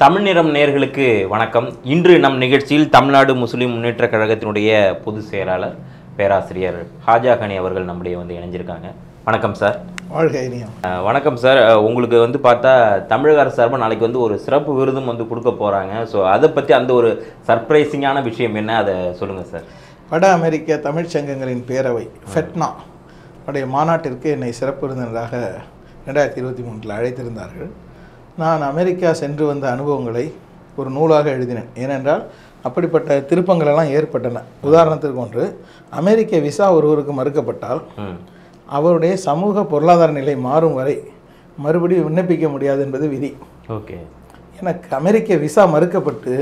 தமிழ் நிறம் நேயர்களுக்கு வணக்கம். இன்று நம் நிகழ்ச்சியில் தமிழ்நாடு முஸ்லிம் முன்னேற்ற கழகத்தினுடைய பொதுச் செயலாளர் பேராசிரியர் ஹாஜா கனி அவர்கள் நம்முடைய இணைஞ்சிருக்காங்க. வணக்கம் சார். வணக்கம் சார். உங்களுக்கு பார்த்தா தமிழக அரசு சார்பாக நாளைக்கு ஒரு சிறப்பு விருதும் கொடுக்க போகிறாங்க. ஸோ அதை பற்றி அந்த ஒரு சர்ப்ரைசிங்கான விஷயம் என்ன, அதை சொல்லுங்கள் சார். வட அமெரிக்க தமிழ்ச் சங்கங்களின் பேரவை ஃபெட்னா உடைய மாநாட்டிற்கு என்னை சிறப்பு விருந்தினராக 2023 அழைத்திருந்தார்கள். நான் அமெரிக்கா சென்று வந்த அனுபவங்களை ஒரு நூலாக எழுதினேன். ஏனென்றால் அப்படிப்பட்ட திருப்பங்களெல்லாம் ஏற்பட்டன. உதாரணத்திற்கு ஒன்று, அமெரிக்க விசா ஒருவருக்கு மறுக்கப்பட்டால் அவருடைய சமூக பொருளாதார நிலை மாறும் வரை மறுபடியும் விண்ணப்பிக்க முடியாது என்பது விதி. ஓகே. எனக்கு அமெரிக்க விசா மறுக்கப்பட்டு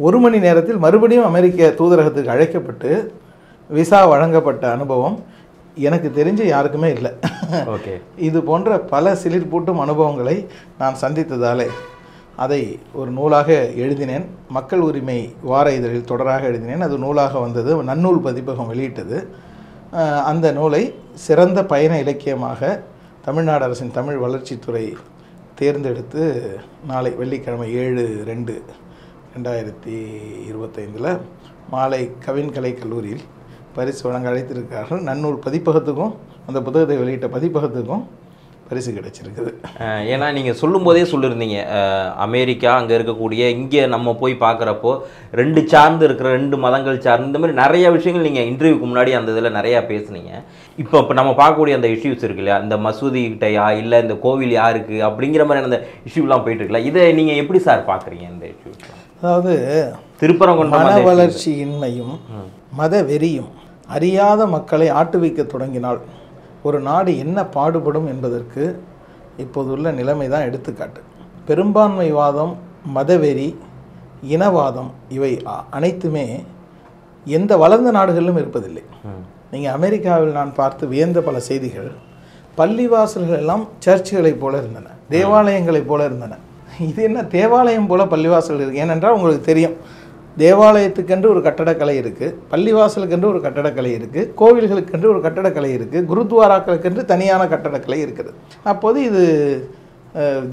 1 மணி நேரத்தில் மறுபடியும் அமெரிக்க தூதரகத்துக்கு அழைக்கப்பட்டு விசா வழங்கப்பட்ட அனுபவம் எனக்கு தெரிஞ்சு யாருக்குமே இல்லை. ஓகே. இது போன்ற பல சிலிர்ப்பூட்டும் அனுபவங்களை நான் சந்தித்ததாலே அதை ஒரு நூலாக எழுதினேன். மக்கள் உரிமை வார இதழில் தொடராக எழுதினேன். அது நூலாக வந்தது. நன்னூல் பதிப்பகம் வெளியிட்டது. அந்த நூலை சிறந்த பயண இலக்கியமாக தமிழ்நாடு அரசின் தமிழ் வளர்ச்சித்துறை தேர்ந்தெடுத்து நாளை வெள்ளிக்கிழமை 7/2/2025 மாலை கவின்கலை கல்லூரியில் பரிசு வழங்க அழைத்திருக்கிறார்கள். நன்னூல் பதிப்பகத்துக்கும் அந்த புத்தகத்தை வெளியிட்ட பதிப்பகத்துக்கும் பரிசு கிடைச்சிருக்குது. ஏன்னா நீங்கள் சொல்லும்போதே சொல்லியிருந்தீங்க, அமெரிக்கா அங்கே இருக்கக்கூடிய இங்கே நம்ம போய் பார்க்குறப்போ 2 சார்ந்து இருக்கிற 2 மதங்கள் சார்ந்து இந்த மாதிரி நிறைய விஷயங்கள் நீங்கள் இன்டர்வியூக்கு முன்னாடி அந்த இதில் நிறையா பேசுனீங்க. இப்போ நம்ம பார்க்கக்கூடிய அந்த இஷ்யூஸ் இருக்கு இல்லையா, இந்த மசூதி கிட்டையா இல்லை இந்த கோவில் யாருக்கு அப்படிங்கிற மாதிரி அந்த இஷ்யூலாம் போயிட்டு இருக்குல்ல, இதை நீங்கள் எப்படி சார் பார்க்குறீங்க? இந்த இஷ்யூ அதாவது திருப்பரங்குன்ற மன வளர்ச்சியின்மையும் மத வெறியும் அறியாத மக்களை ஆட்டுவிக்க தொடங்கினால் ஒரு நாடு என்ன பாடுபடும் என்பதற்கு இப்போதுள்ள நிலைமை தான் எடுத்துக்காட்டு. பெரும்பான்மைவாதம், மதவெறி, இனவாதம் இவை அனைத்துமே எந்த வளர்ந்த நாடுகளிலும் இருப்பதில்லை. நீங்கள் அமெரிக்காவில் நான் பார்த்து வியந்த பல செய்திகள், பள்ளிவாசல்கள் எல்லாம் சர்ச்சுகளைப் போல இருந்தன, தேவாலயங்களைப் போல இருந்தன. இது என்ன தேவாலயம் போல பள்ளிவாசல் இருக்குது? ஏனென்றால் உங்களுக்கு தெரியும், தேவாலயத்துக்கென்று ஒரு கட்டடக்கலை இருக்குது, பள்ளிவாசலுக்கென்று ஒரு கட்டடக்கலை இருக்குது, கோவில்களுக்கென்று ஒரு கட்டடக்கலை இருக்குது, குருத்வாராக்களுக்கென்று தனியான கட்டடக்கலை இருக்குது. அப்போது இது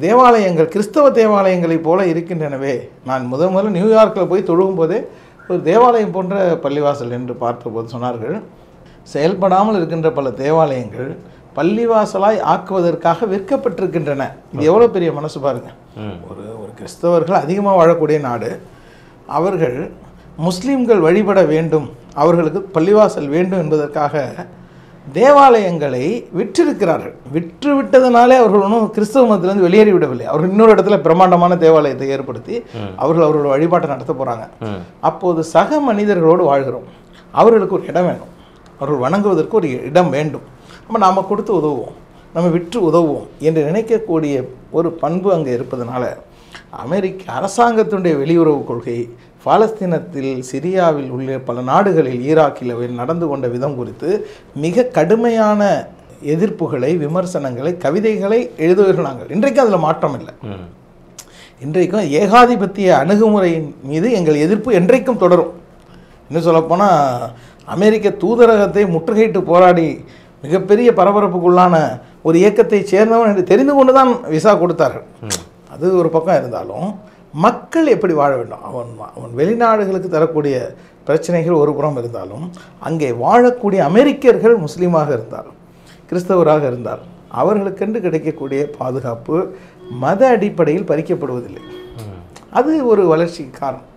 தேவாலயங்கள் கிறிஸ்தவ தேவாலயங்களைப் போல இருக்கின்றனவே. நான் முதல்ல நியூயார்க்கில் போய் தொழுகும் போதே ஒரு தேவாலயம் போன்ற பள்ளிவாசல் என்று பார்த்தபோது சொன்னார்கள், செயல்படாமல் இருக்கின்ற பல தேவாலயங்கள் பள்ளிவாசலாய் ஆக்குவதற்காக விற்கப்பட்டிருக்கின்றன. இது எவ்வளோ பெரிய மனசு பாருங்கள். ஒரு கிறிஸ்தவர்கள் அதிகமாக வாழக்கூடிய நாடு, அவர்கள் முஸ்லீம்கள் வழிபட வேண்டும், அவர்களுக்கு பள்ளிவாசல் வேண்டும் என்பதற்காக தேவாலயங்களை விற்றிருக்கிறார்கள். விற்று விட்டதுனாலே அவர்கள் ஒன்றும் கிறிஸ்தவ மதத்திலிருந்து வெளியேறிவிடவில்லை. அவர்கள் இன்னொரு இடத்துல பிரம்மாண்டமான தேவாலயத்தை ஏற்படுத்தி அவர்களோட வழிபாட்டை நடத்த போகிறாங்க. அப்போது சக மனிதர்களோடு வாழ்கிறோம், அவர்களுக்கு ஒரு இடம் வேணும், அவர்கள் வணங்குவதற்கு ஒரு இடம் வேண்டும். நம்ம நாம் கொடுத்து உதவுவோம், நம்ம விற்று உதவுவோம் என்று நினைக்கக்கூடிய ஒரு பண்பு அங்கே இருப்பதனால அமெரிக்க அரசாங்கத்தினுடைய வெளியுறவு கொள்கை பாலஸ்தீனத்தில், சிரியாவில் உள்ள பல நாடுகளில், ஈராக்கில் நடந்து கொண்ட விதம் குறித்து மிக கடுமையான எதிர்ப்புகளை, விமர்சனங்களை, கவிதைகளை எழுதுவர்கள் நாங்கள். இன்றைக்கும் அதில் மாற்றம் இல்லை. இன்றைக்கும் ஏகாதிபத்திய அணுகுமுறையின் மீது எங்கள் எதிர்ப்பு என்றைக்கும் தொடரும். இன்னும் சொல்லப்போனால் அமெரிக்க தூதரகத்தை முற்றுகையிட்டு போராடி மிகப்பெரிய பரபரப்புக்குள்ளான ஒரு இயக்கத்தை சேர்ந்தவன் என்று தெரிந்து கொண்டு தான் விசா கொடுத்தார்கள். அது ஒரு பக்கம் இருந்தாலும் மக்கள் எப்படி வாழ வேண்டும், அவன் வெளிநாடுகளுக்கு தரக்கூடிய பிரச்சனைகள் ஒரு புறம் இருந்தாலும், அங்கே வாழக்கூடிய அமெரிக்கர்கள் முஸ்லீமாக இருந்தால், கிறிஸ்தவராக இருந்தால், அவர்களுக்கென்று கிடைக்கக்கூடிய பாதுகாப்பு மத அடிப்படையில் பறிக்கப்படுவதில்லை. அது ஒரு வளர்ச்சிக்கு காரணம்.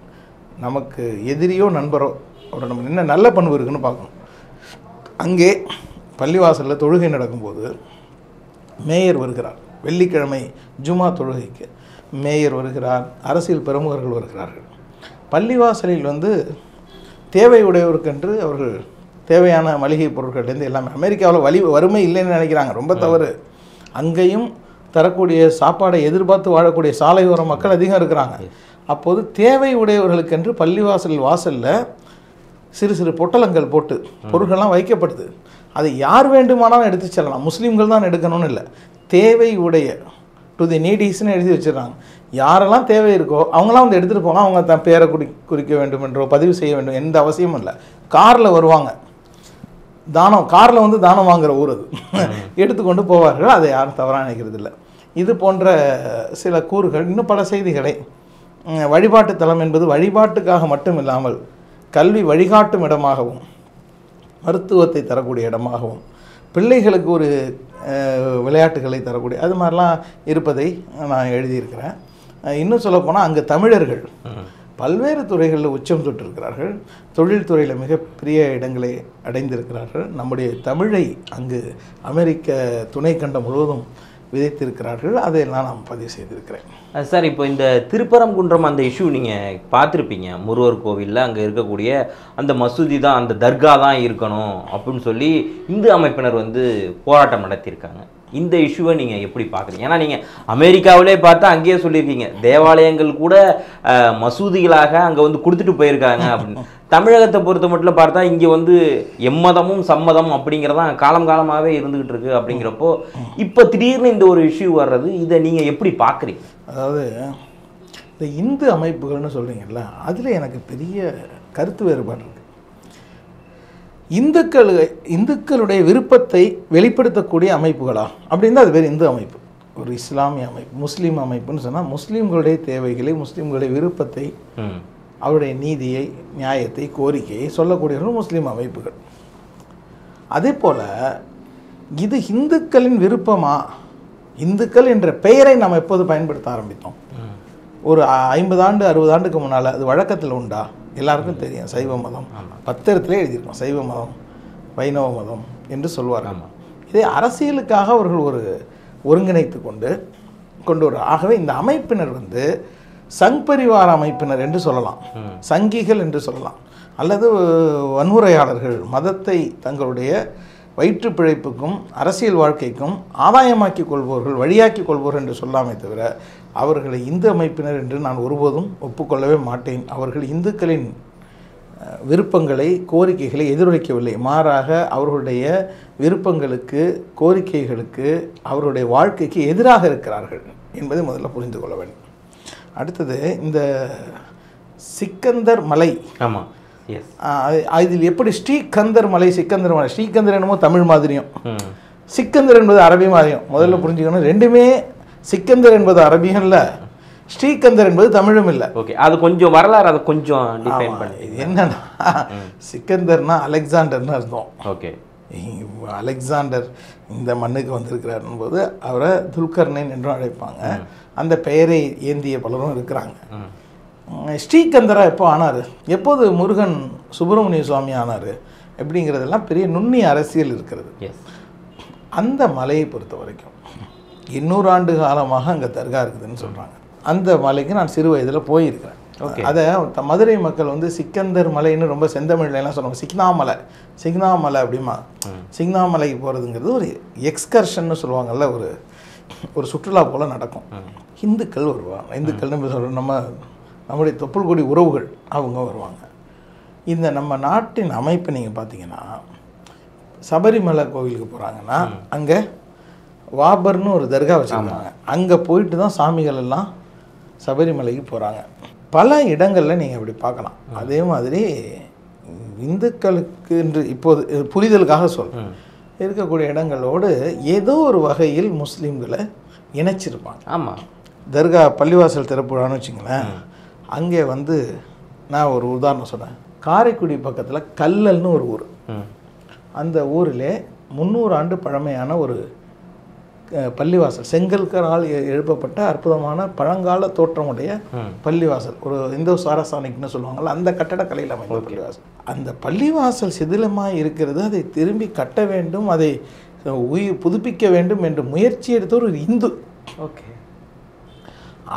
நமக்கு எதிரியோ நண்பரோ அவரோட நம்ம என்ன நல்ல பண்பு இருக்குன்னு பார்க்கணும். அங்கே பள்ளிவாசலில் தொழுகை நடக்கும்போது மேயர் வருகிறார். வெள்ளிக்கிழமை ஜுமா தொழுகைக்கு மேயர் வருகிறார், அரசியல் பிரமுகர்கள் வருகிறார்கள். பள்ளிவாசலில் தேவையுடையவருக்கென்று அவர்கள் தேவையான மளிகை பொருட்கள்லேருந்து எல்லாமே, அமெரிக்காவில் வறுமை இல்லைன்னு நினைக்கிறாங்க, ரொம்ப தவறு. அங்கேயும் தரக்கூடிய சாப்பாடை எதிர்பார்த்து வாழக்கூடிய சாலையோர மக்கள் அதிகம் இருக்கிறாங்க. அப்போது தேவை உடையவர்களுக்கென்று பள்ளிவாசல் வாசலில் சிறு சிறு பொட்டலங்கள் போட்டு பொருட்கள்லாம் வைக்கப்படுது. அதை யார் வேண்டுமானாலும் எடுத்து செல்லலாம், முஸ்லீம்கள் தான் எடுக்கணும்னு இல்லை. தேவை உடைய டு தி நீடிஸ்ன்னு எழுதி வச்சிடறாங்க. யாரெல்லாம் தேவை இருக்கோ அவங்களாம் எடுத்துகிட்டு போகலாம். அவங்க தன் பேரை குறிக்க வேண்டும் என்றோ பதிவு செய்ய வேண்டும் எந்த அவசியமும் இல்லை. காரில் வருவாங்க, தானம் காரில் தானம் வாங்குகிற ஊர் அது, எடுத்துக்கொண்டு போவார்கள். அதை யாரும் தவறாக நினைக்கிறது இல்லை. இது போன்ற சில கூறுகள், இன்னும் பல செய்திகளை, வழிபாட்டு தலம் என்பது வழிபாட்டுக்காக மட்டும் இல்லாமல் கல்வி வழிகாட்டும் இடமாகவும் மருத்துவத்தை தரக்கூடிய இடமாகவும் பிள்ளைகளுக்கு ஒரு விளையாட்டுகளை தரக்கூடிய அது மாதிரிலாம் இருப்பதை நான் எழுதியிருக்கிறேன். இன்னும் சொல்லப்போனால் அங்கே தமிழர்கள் பல்வேறு துறைகளில் உச்சம் தொட்டிருக்கிறார்கள். தொழில்துறையில் மிகப்பெரிய இடங்களை அடைந்திருக்கிறார்கள். நம்முடைய தமிழை அங்கு அமெரிக்க துணைக்கண்டம் முழுவதும் விதைத்திருக்கிறார்கள். அதையெல்லாம் நான் பதிவு செய்திருக்கிறேன். சார், இப்போ இந்த திருப்பரங்குன்றம் அந்த இஷ்யூ நீங்கள் பார்த்துருப்பீங்க. முருகர் கோவிலில் அங்கே இருக்கக்கூடிய அந்த மசூதி தான், அந்த தர்கா தான் இருக்கணும் அப்படின்னு சொல்லி இந்து அமைப்பினர் வந்து போராட்டம் நடத்தியிருக்காங்க. இந்த இஷ்யூவை நீங்கள் எப்படி பார்க்குறீங்க? ஏன்னா நீங்கள் அமெரிக்காவிலே பார்த்தா அங்கேயே சொல்லியிருக்கீங்க, தேவாலயங்கள் கூட மசூதிகளாக அங்கே வந்து கொடுத்துட்டு போயிருக்காங்க அப்படின்னு. தமிழகத்தை பொறுத்த மட்டும் பார்த்தா இங்கே வந்து எம்மதமும் சம்மதம் அப்படிங்கிறதான் காலம் காலமாகவே இருந்துகிட்டு இருக்கு. அப்படிங்கிறப்போ இப்போ திடீர்னு இந்த ஒரு இஷ்யூ வர்றது, இதை நீங்கள் எப்படி பார்க்குறீங்க? அதாவது இந்த இந்து அமைப்புகள்னு சொல்கிறீங்கல்ல, அதில் எனக்கு பெரிய கருத்து வேறுபாடு இருக்குது. இந்துக்களுடைய விருப்பத்தை வெளிப்படுத்தக்கூடிய அமைப்புகளா அப்படின்னா அது பேர் இந்து அமைப்பு. ஒரு இஸ்லாமிய அமைப்பு, முஸ்லீம் அமைப்புன்னு சொன்னால் முஸ்லீம்களுடைய தேவைகளை, முஸ்லீம்களுடைய விருப்பத்தை, அவருடைய நீதியை, நியாயத்தை, கோரிக்கையை சொல்லக்கூடியவர்கள் முஸ்லீம் அமைப்புகள். அதே போல் இது இந்துக்களின் விருப்பமா? இந்துக்கள் என்ற பெயரை நாம் எப்போது பயன்படுத்த ஆரம்பித்தோம்? ஒரு 50 ஆண்டு 60 ஆண்டுக்கு முன்னால் அது வழக்கத்தில் உண்டா? எல்லாருக்கும் தெரியும், சைவ மதம் பத்திரத்திலே எழுதியிருக்கோம், சைவ மதம், வைணவ மதம் என்று சொல்வார்கள். இதே அரசியலுக்காக அவர்கள் ஒரு ஒருங்கிணைத்து கொண்டு வர. ஆகவே இந்த அமைப்பினர் வந்து சங் பரிவார அமைப்பினர் என்று சொல்லலாம், சங்கிகள் என்று சொல்லலாம், அல்லது வன்முறையாளர்கள், மதத்தை தங்களுடைய வயிற்று பிழைப்புக்கும் அரசியல் வாழ்க்கைக்கும் ஆதாயமாக்கி கொள்பவர்கள், வழியாக்கி கொள்பவர்கள் என்று சொல்லாமே தவிர அவர்களை இந்து அமைப்பினர் என்று நான் ஒருபோதும் ஒப்புக்கொள்ளவே மாட்டேன். அவர்கள் இந்துக்களின் விருப்பங்களை, கோரிக்கைகளை எதிரொலிக்கவில்லை. மாறாக அவர்களுடைய விருப்பங்களுக்கு, கோரிக்கைகளுக்கு, அவருடைய வாழ்க்கைக்கு எதிராக இருக்கிறார்கள் என்பதை முதல்ல புரிந்து கொள்ள வேண்டும். அடுத்தது இந்த சிக்கந்தர் மலை. ஆமாம், இதில் எப்படி ஸ்ரீகந்தர் மலை, சிக்கந்தர் மலை, ஸ்ரீகந்தர் என்னமோ தமிழ் மாதிரியும், சிக்கந்தர் என்பது அரபி மாதிரியும் முதல்ல புரிஞ்சுக்கணும். ரெண்டுமே, சிக்கந்தர் என்பது அரபியும் இல்லை, ஸ்ரீகந்தர் என்பது தமிழும் இல்லை. ஓகே, அது கொஞ்சம் வரலாறு, அதை கொஞ்சம் டிஃபைன் பண்ணி. என்னன்னா சிக்கந்தர்னா அலெக்சாண்டர்னு அர்த்தம். ஓகே, அலெக்சாண்டர் இந்த மண்ணுக்கு வந்திருக்கிறார் போது அவரை துல்கர்னைன் என்றும் அழைப்பாங்க. அந்த பெயரை ஏந்திய பலரும் இருக்கிறாங்க. ஸ்ரீகந்தரா எப்போ ஆனார், எப்போது முருகன் சுப்பிரமணிய சுவாமி ஆனார் எப்படிங்கிறதெல்லாம் பெரிய நுண்ணிய அரசியல் இருக்கிறது. அந்த மலையை பொறுத்த வரைக்கும் 200 ஆண்டு காலமாக அங்கே தர்கா இருக்குதுன்னு சொல்கிறாங்க. அந்த மலைக்கு நான் சிறு வயதில் போயிருக்கிறேன். அதை மதுரை மக்கள் வந்து சிக்கந்தர் மலைன்னு ரொம்ப செந்தமிழ்லாம் சொல்லுவாங்க. சிக்னாமலை அப்படிமா. சிக்னாமலைக்கு போகிறதுங்கிறது ஒரு எக்ஸ்கர்ஷன்னு சொல்லுவாங்கல்ல, ஒரு சுற்றுலா போல் நடக்கும். இந்துக்கள் வருவாங்க. இந்துக்கள்னு சொல்கிறோம், நம்முடைய தொப்புள் கொடி உறவுகள் அவங்க வருவாங்க. இந்த நம்ம நாட்டின் அமைப்பை நீங்கள் பார்த்தீங்கன்னா, சபரிமலை கோவிலுக்கு போகிறாங்கன்னா அங்கே வாபர்னு ஒரு தர்கா வச்சுருக்காங்க. அங்கே போயிட்டு தான் சாமிகள் எல்லாம் சபரிமலைக்கு போகிறாங்க. பல இடங்களில் நீங்கள் அப்படி பார்க்கலாம். அதே மாதிரி இந்துக்களுக்கு என்று இப்போது புரிதலுக்காக இருக்கக்கூடிய இடங்களோடு ஏதோ ஒரு வகையில் முஸ்லீம்களை இணைச்சிருப்பாங்க. ஆமாம், தர்கா பள்ளிவாசல் திறப்புழான்னு வச்சுங்களேன். அங்கே வந்து நான் ஒரு உதாரணம் சொன்னேன். காரைக்குடி பக்கத்தில் கல்லல்னு ஒரு ஊர். அந்த ஊரில் 300 ஆண்டு பழமையான ஒரு பள்ளிவாசல், செங்கல்கரால் எழுப்பப்பட்ட அற்புதமான பழங்கால தோற்றமுடைய பள்ளிவாசல், ஒரு இந்தோ சாரசானிக்னு சொல்லுவாங்கள்ல, அந்த கட்டடக்கலையில் அமைந்த பள்ளிவாசல். அந்த பள்ளிவாசல் சிதிலமாக இருக்கிறது. அதை திரும்பி கட்ட வேண்டும், அதை புதுப்பிக்க வேண்டும் என்று முயற்சி எடுத்த ஒரு இந்து. ஓகே,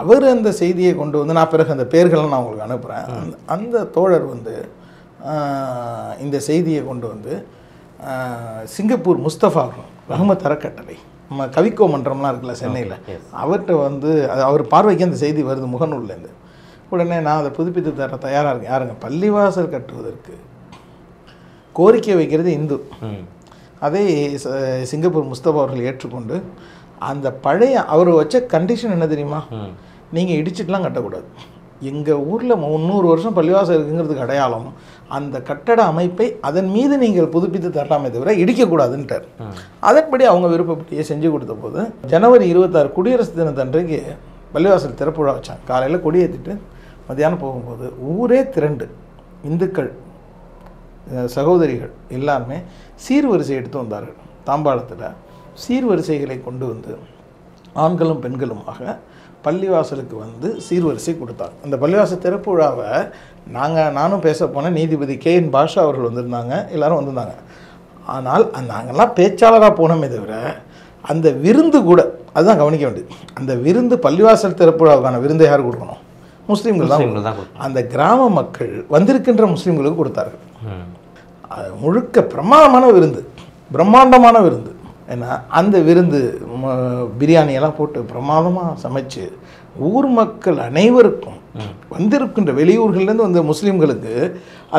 அவர் அந்த செய்தியை கொண்டு வந்து, நான் பிறகு அந்த பேர்களெலாம் நான் உங்களுக்கு அனுப்புகிறேன். அந்த தோழர் வந்து இந்த செய்தியை கொண்டு வந்து சிங்கப்பூர் முஸ்தபா ரஹ்மத் அறக்கட்டளை, நம்ம கவிக்கோ மன்றம்லாம் இருக்குல்ல சென்னையில், அவர்கிட்ட வந்து அவர் பார்வைக்கு அந்த செய்தி வருது முகநூல்லேருந்து. உடனே நான் அதை புதுப்பித்து தர தயாராக இருக்கேன். யாருங்க, பள்ளிவாசல் கட்டுவதற்கு கோரிக்கை வைக்கிறது இந்து. அதை சிங்கப்பூர் முஸ்தபா அவர்கள் ஏற்றுக்கொண்டு, அந்த பழைய அவர் வச்ச கண்டிஷன் என்ன தெரியுமா, நீங்கள் இடிச்சிட்டுலாம் கட்டக்கூடாது, எங்கள் ஊரில் 300 வருஷம் பள்ளிவாசல் இருக்குங்கிறதுக்கு அடையாளம் அந்த கட்டட அமைப்பை அதன் மீது நீங்கள் புதுப்பித்து தரலாமே தவிர இடிக்கக்கூடாதுன்ட்டார். அதன்படி அவங்க விருப்பப்படியே செஞ்சு கொடுத்த போது ஜனவரி 26 குடியரசு தினத்தன்றைக்கு பள்ளிவாசல் திறப்பு விழா வச்சாங்க. காலையில் கொடியேற்றிட்டு மத்தியானம் போகும்போது ஊரே திரண்டு இந்துக்கள் சகோதரிகள் எல்லாருமே சீர்வரிசை எடுத்து வந்தார்கள். தாம்பாளத்தில் சீர்வரிசைகளை கொண்டு வந்து ஆண்களும் பெண்களுமாக பள்ளிவாசலுக்கு வந்து சீர்வரிசை கொடுத்தாங்க. அந்த பள்ளிவாசல் திறப்பு விழாவை நானும் பேச போனேன். நீதிபதி KN பாஷா அவர்கள் வந்திருந்தாங்க, எல்லோரும் வந்திருந்தாங்க. ஆனால் நாங்கள்லாம் பேச்சாளராக போனோமே தவிர அந்த விருந்து கூட அதுதான் கவனிக்க வேண்டியது. அந்த விருந்து பள்ளிவாசல் திறப்பு விழாவுக்கான விருந்தை யார் கொடுக்கணும்? முஸ்லீம்கள் தான். அந்த கிராம மக்கள் வந்திருக்கின்ற முஸ்லீம்களுக்கு கொடுத்தார்கள். அது முழுக்க பிரம்மாண்டமான விருந்து. ஏன்னா அந்த விருந்து பிரியாணியெல்லாம் போட்டு பிரமாதமாக சமைச்சு ஊர் மக்கள் அனைவருக்கும் வந்திருக்கின்ற வெளியூர்கள்லேருந்து வந்த முஸ்லீம்களுக்கு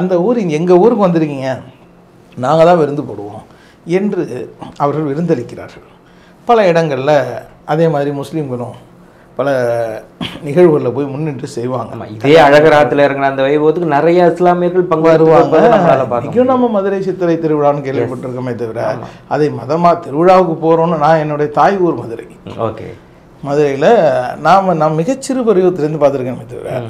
அந்த ஊர் எங்கள் ஊருக்கு வந்திருக்கீங்க, நாங்கள் தான் விருந்து போடுவோம் என்று அவர்கள் விருந்தளிக்கிறார்கள். பல இடங்களில் அதே மாதிரி முஸ்லீம்களும் பல நிகழ்வுகளில் போய் முன்னின்று செய்வாங்க. இதே அழகராத்தில் இருக்கிற அந்த வைபவத்துக்கு நிறைய இஸ்லாமியர்கள் பங்கு வருவாங்க. இன்றைக்கும் நம்ம மதுரை சித்திரை திருவிழான்னு கேள்விப்பட்டிருக்கோமே தவிர அதை மதமாக திருவிழாவுக்கு போகிறோன்னு நான் என்னுடைய தாய் ஊர் மதுரை. ஓகே, மதுரையில் நான் மிகச்சிறு பருவத்திலேருந்து பார்த்துருக்கேன் தவிர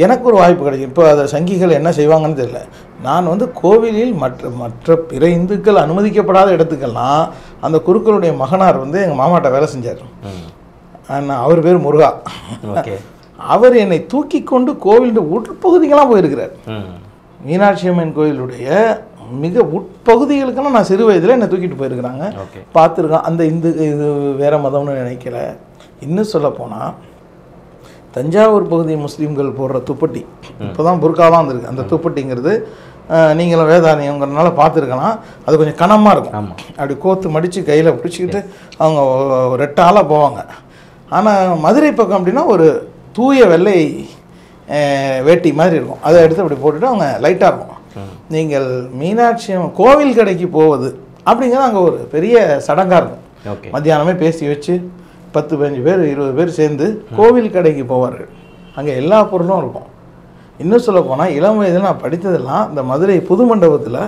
எனக்கு ஒரு வாய்ப்பு கிடைக்கும். இப்போ அதை சங்கிகள் என்ன செய்வாங்கன்னு தெரியல. நான் கோவிலில் மற்ற பிற இந்துக்கள் அனுமதிக்கப்படாத இடத்துக்கெல்லாம் அந்த குருக்களுடைய மகனார் எங்கள் மாமாட்ட வேலை செஞ்சார். அவர் பேர் முருகா. அவர் என்னை தூக்கி கொண்டு கோவிலுடைய உட்பகுதிக்கெல்லாம் போயிருக்கிறார். மீனாட்சி அம்மன் கோயிலுடைய மிக உட்பகுதிகளுக்கெல்லாம் நான் சிறு வயதில் என்னை தூக்கிட்டு போயிருக்கிறாங்க, பார்த்துருக்கேன். அந்த இது வேறு மதம்னு நினைக்கல. இன்னும் சொல்ல போனால் தஞ்சாவூர் பகுதி முஸ்லீம்கள் போடுற துப்பட்டி, இப்போ தான் புர்காலாம் வந்திருக்கு. அந்த துப்பட்டிங்கிறது நீங்களும் வேதானியங்கிறதுனால பார்த்துருக்கலாம். அது கொஞ்சம் கனமாக இருக்கும். அப்படி கோத்து மடித்து கையில் பிடிச்சிக்கிட்டு அவங்க ரெட்டாலாக போவாங்க. ஆனால் மதுரை பக்கம் அப்படின்னா ஒரு தூய வெள்ளை வேட்டி மாதிரி இருக்கும். அதை எடுத்து அப்படி போட்டுட்டு அவங்க லைட்டாக இருக்கும். நீங்கள் மீனாட்சி கோவில் கடைக்கு போவது அப்படிங்கிறது அங்கே ஒரு பெரிய சடங்காக இருக்கும். மத்தியானமே பேசி வச்சு 10-15 பேர் 20 பேர் சேர்ந்து கோவில் கடைக்கு போவார்கள். அங்கே எல்லா பொருளும் இருக்கும். இன்னும் சொல்ல போனால் இளம் வயதில் நான் படித்ததெல்லாம் இந்த மதுரை புது மண்டபத்தில்